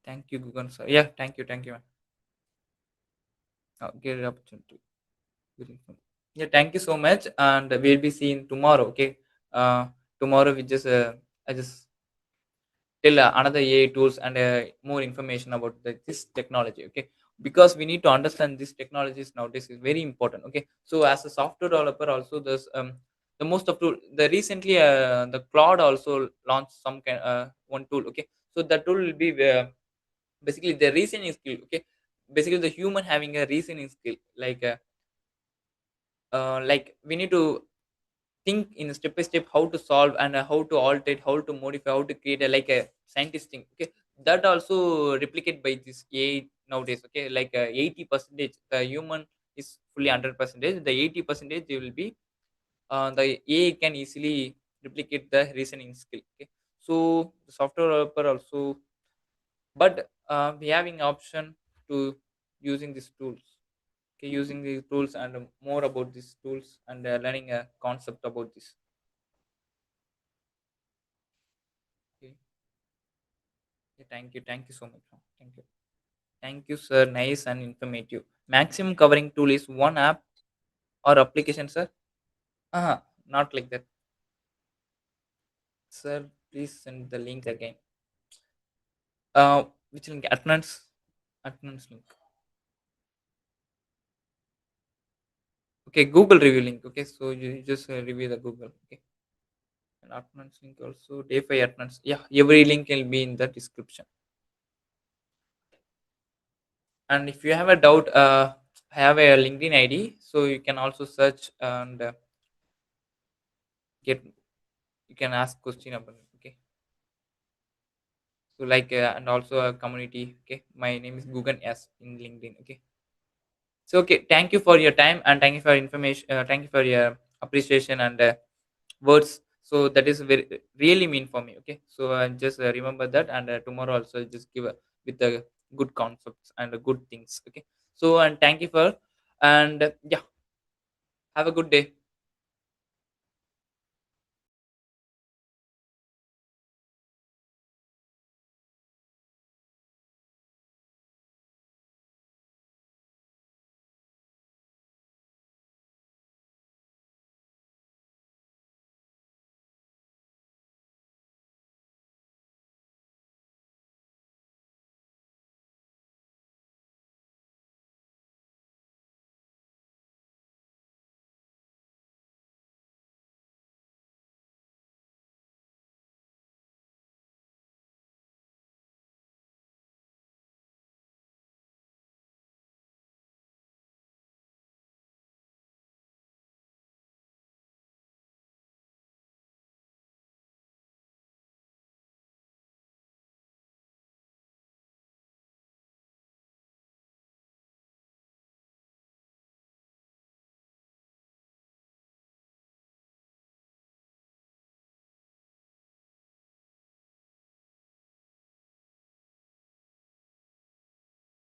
Thank you, Google, sir. Yeah, thank you, ma'am. Get opportunity. Very fun. Yeah, thank you so much, and we'll be seeing tomorrow. Okay, tomorrow we just I just tell another AI tools and more information about this technology. Okay, because we need to understand these technologies nowadays is very important. Okay, so as a software developer, also there's the most of tool. The recently the Cloud also launched some kind one tool. Okay, so that tool will be basically the reasoning skill. Okay, basically the human having a reasoning skill like we need to think in step by step how to solve and how to alter it, how to modify, how to create a like a scientist thing. Okay, that also replicate by this AI nowadays. Okay, like 80% the human is fully 100%. The 80% will be the AI can easily replicate the reasoning skill. Okay, so the software developer also, but we having option to using these tools. Okay, using these tools and more about these tools and learning a concept about this. Okay, yeah, thank you so much. Thank you, sir. Nice and informative. Maximum covering tool is one app or application, sir. Not like that, sir. Please send the link again. Which link? Attendance link. Okay, Google review link. Okay, so you just review the Google. Okay, and attendance link also. Day 5 attendance. Yeah, every link will be in the description. And if you have a doubt, have a LinkedIn ID, so you can also search and get. You can ask question about it. Okay, so like and also a community. Okay, my name is Gugan S in LinkedIn. Okay, so okay, thank you for your time and thank you for information. Thank you for your appreciation and words. So that is very really mean for me. Okay, so just remember that, and tomorrow also just give a, with the good concepts and good things. Okay, so and thank you for, and yeah, have a good day.